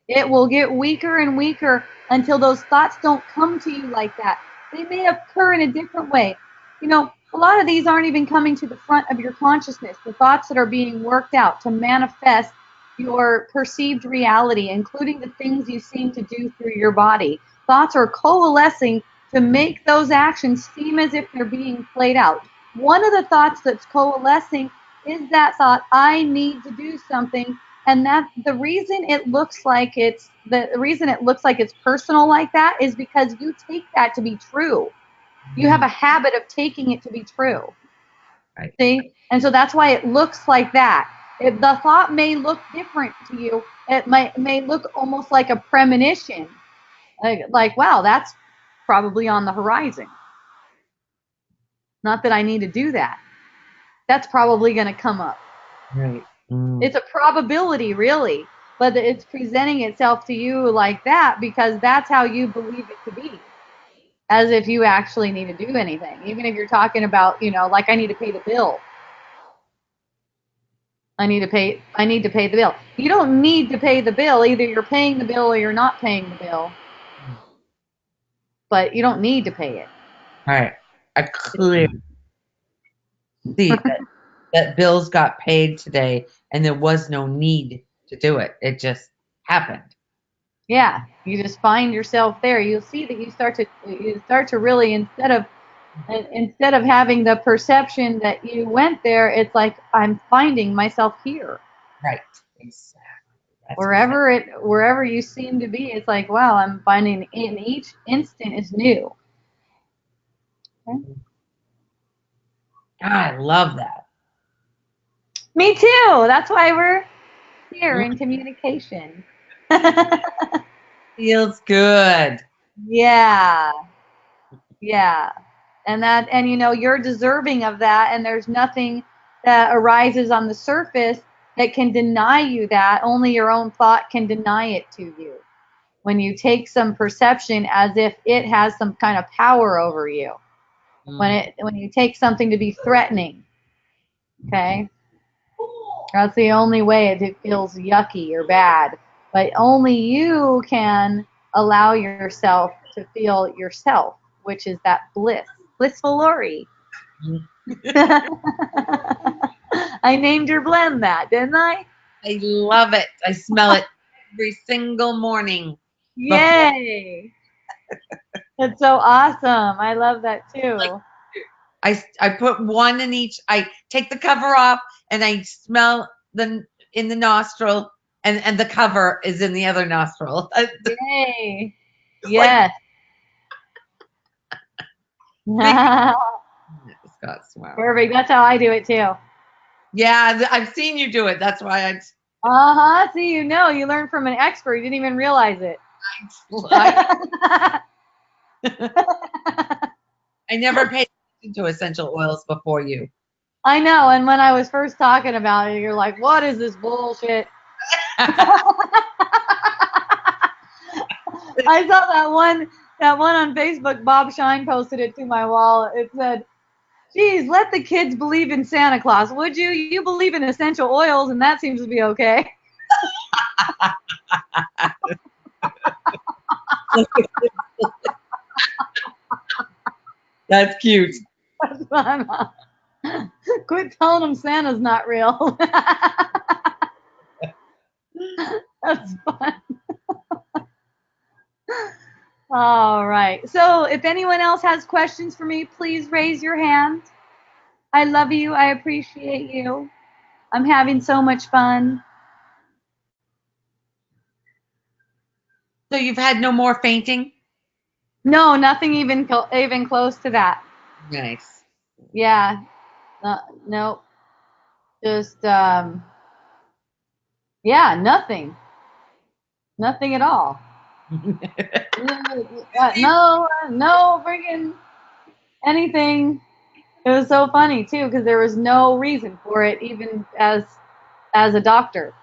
it will get weaker and weaker until those thoughts don't come to you like that. They may occur in a different way. You know, a lot of these aren't even coming to the front of your consciousness. The thoughts that are being worked out to manifest your perceived reality, including the things you seem to do through your body. Thoughts are coalescing to make those actions seem as if they're being played out. One of the thoughts that's coalescing is that thought, I need to do something. And that the reason it looks like it's personal like that is because you take that to be true. You have a habit of taking it to be true. Right. See? And so that's why it looks like that. The thought may look different to you. It may look almost like a premonition. Like, wow, that's probably on the horizon. Not that I need to do that. That's probably going to come up. Right. It's a probability, really. But it's presenting itself to you like that because that's how you believe it to be. As if you actually need to do anything. Even if you're talking about, you know, like, I need to pay the bill. I need to pay the bill. You don't need to pay the bill. Either you're paying the bill or you're not paying the bill. but you don't need to pay it. All right. I clearly see that bills got paid today and there was no need to do it. It just happened. Yeah, you just find yourself there. You'll see that you start to really instead of having the perception that you went there, it's like I'm finding myself here. Right. Exactly. That's Wherever you seem to be, it's like, wow, I'm finding in each instant is new. Okay. I love that. Me too. That's why we're here in communication. Feels good. Yeah. Yeah. And you're deserving of that, and there's nothing that arises on the surface that can deny you that. Only your own thought can deny it to you. When you take some perception as if it has some kind of power over you. When you take something to be threatening. Okay? That's the only way it feels yucky or bad. But only you can allow yourself to feel yourself, which is that blissful Lori. I named your blend that, didn't I? I love it. I smell it every single morning. Yay! That's so awesome. I love that too. I put one in each. I take the cover off and I smell in the nostril, and the cover is in the other nostril. Yay! Like, Yes. Scott smile. Perfect. That's how I do it too. Yeah, I've seen you do it. That's why See, you learned from an expert. You didn't even realize it. I never paid attention to essential oils before you. I know. And when I was first talking about it, you're like, what is this bullshit? I saw that one on Facebook. Bob Shine posted it to my wall. It said, geez, let the kids believe in Santa Claus, would you? You believe in essential oils, and that seems to be okay. That's cute. That's fun. Quit telling them Santa's not real. That's fun. All right. So if anyone else has questions for me, please raise your hand. I love you. I appreciate you. I'm having so much fun. So you've had no more fainting? No, nothing even close to that. Nice. Yeah. Nope. Just yeah, nothing. Nothing at all. No freaking anything. It was so funny too because there was no reason for it, even as a doctor.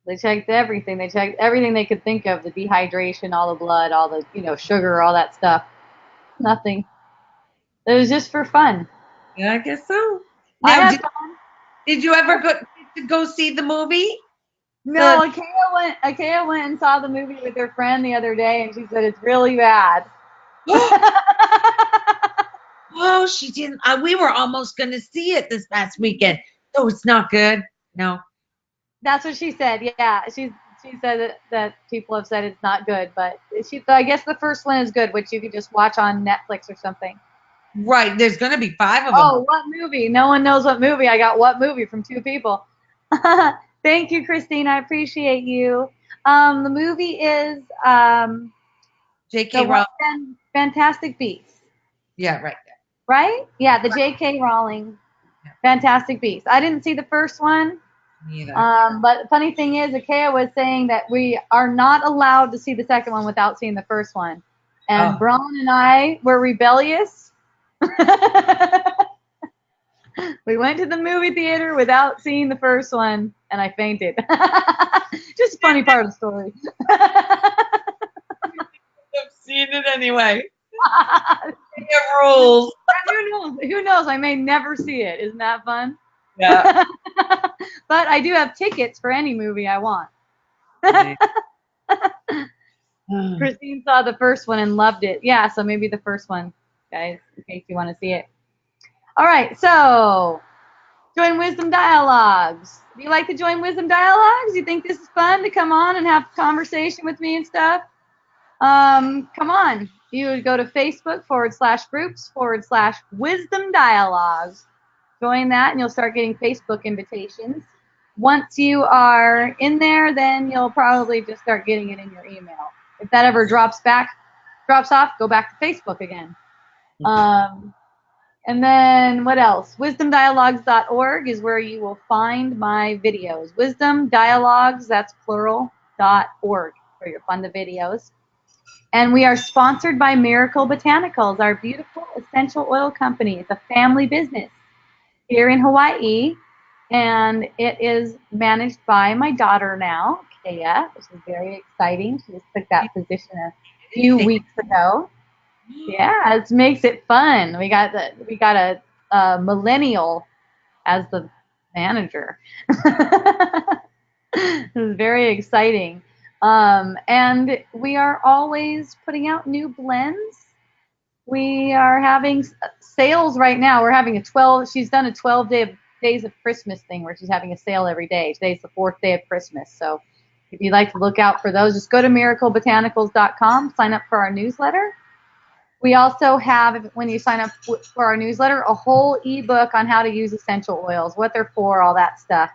They checked everything. They checked everything they could think of: the dehydration, all the blood, all the sugar, all that stuff. Nothing. It was just for fun. Yeah, I guess so. I Now, had fun. did you ever go see the movie? No, Akea went and saw the movie with her friend the other day, and she said it's really bad. Oh, she didn't. We were almost going to see it this past weekend. Oh, it's not good. No. That's what she said. Yeah, she said that people have said it's not good, but I guess the first one is good, which you could just watch on Netflix or something. Right. There's going to be 5 of them. Oh, what movie? No one knows what movie. I got what movie from 2 people. Thank you, Christine. I appreciate you. The movie is J.K. Rowling. Fantastic Beasts. Yeah, right. Right? Yeah, the J.K. Rowling Fantastic Beasts. I didn't see the first one. Me either. But the funny thing is, Akea was saying that we are not allowed to see the second one without seeing the first one. And Braun and I were rebellious. We went to the movie theater without seeing the first one, and I fainted. Just a funny part of the story. I've seen it anyway. It rules. Who knows? I may never see it. Isn't that fun? Yeah. But I do have tickets for any movie I want. Christine saw the first one and loved it. Yeah, so maybe the first one, guys, in case you want to see it. All right, so join Wisdom Dialogues. If you like to join Wisdom Dialogues, you think this is fun to come on and have a conversation with me and stuff, come on. You would go to Facebook /groups/Wisdom Dialogues. Join that and you'll start getting Facebook invitations. Once you are in there, then you'll probably just start getting it in your email. If that ever drops off, go back to Facebook again. And then what else? Wisdomdialogues.org is where you will find my videos. Wisdom Dialogues, that's plural, .org for your fund the videos. And we are sponsored by Miracle Botanicals, our beautiful essential oil company. It's a family business here in Hawaii, and it is managed by my daughter now, Kea, which is very exciting. She just took that position a few weeks ago. Yeah, it makes it fun. We got a millennial as the manager. It was very exciting. And we are always putting out new blends. We are having sales right now. We're having she's done a 12 days of Christmas thing where she's having a sale every day. Today's the 4th day of Christmas. So if you'd like to look out for those, just go to miraclebotanicals.com, sign up for our newsletter. We also have, when you sign up for our newsletter, a whole ebook on how to use essential oils, what they're for, all that stuff.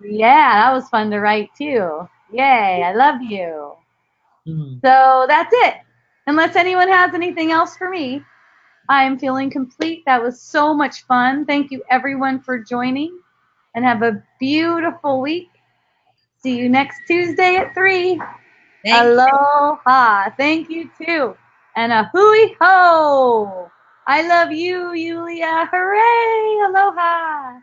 Yeah, that was fun to write too. Yay, I love you. So that's it. Unless anyone has anything else for me, I'm feeling complete. That was so much fun. Thank you, everyone, for joining, and have a beautiful week. See you next Tuesday at 3. Aloha. Thank you, too. And a hui ho. I love you, Yulia. Hooray. Aloha.